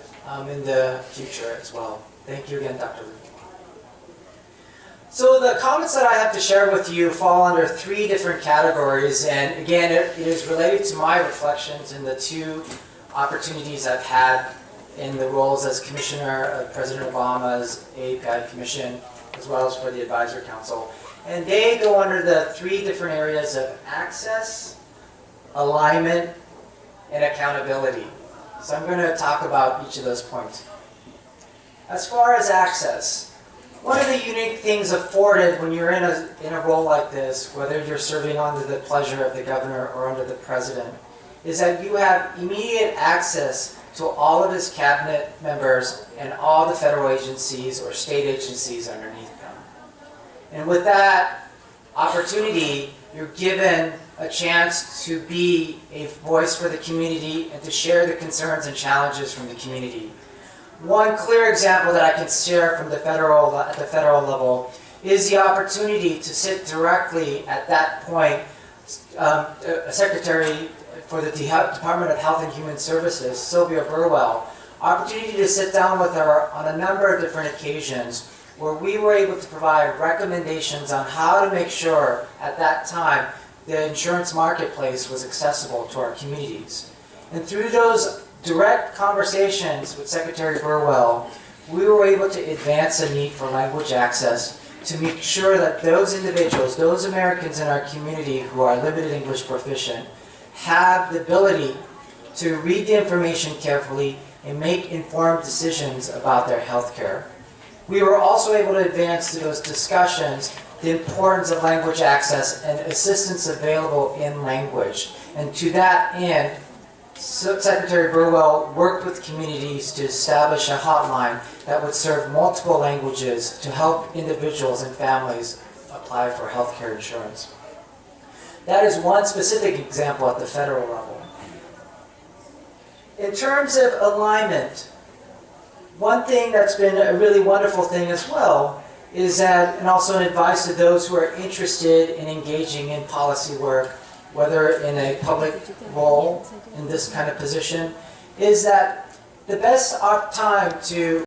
in the future as well. Thank you again, Dr. Liu. So the comments that I have to share with you fall under three different categories, and again, it is related to my reflections in the two opportunities I've had in the roles as Commissioner of President Obama's APAPA Commission, as well as for the Advisory Council. And they go under the three different areas of access, alignment, and accountability. So I'm going to talk about each of those points. As far as access, one of the unique things afforded when you're in a role like this, whether you're serving under the pleasure of the governor or under the president, is that you have immediate access to all of his cabinet members and all the federal agencies or state agencies underneath them. And with that opportunity, you're given a chance to be a voice for the community and to share the concerns and challenges from the community. One clear example that I can share from at the federal level is the opportunity to sit directly at that point, Secretary for the Department of Health and Human Services, Sylvia Burwell, opportunity to sit down with her on a number of different occasions where we were able to provide recommendations on how to make sure at that time the insurance marketplace was accessible to our communities. And through those direct conversations with Secretary Burwell, we were able to advance a need for language access to make sure that those individuals, those Americans in our community who are limited English proficient, have the ability to read the information carefully and make informed decisions about their health care. We were also able to advance through those discussions the importance of language access and assistance available in language. And to that end, Secretary Burwell worked with communities to establish a hotline that would serve multiple languages to help individuals and families apply for health care insurance. That is one specific example at the federal level. In terms of alignment, one thing that's been a really wonderful thing as well is that, and also an advice to those who are interested in engaging in policy work, whether in a public role in this kind of position, is that the best time to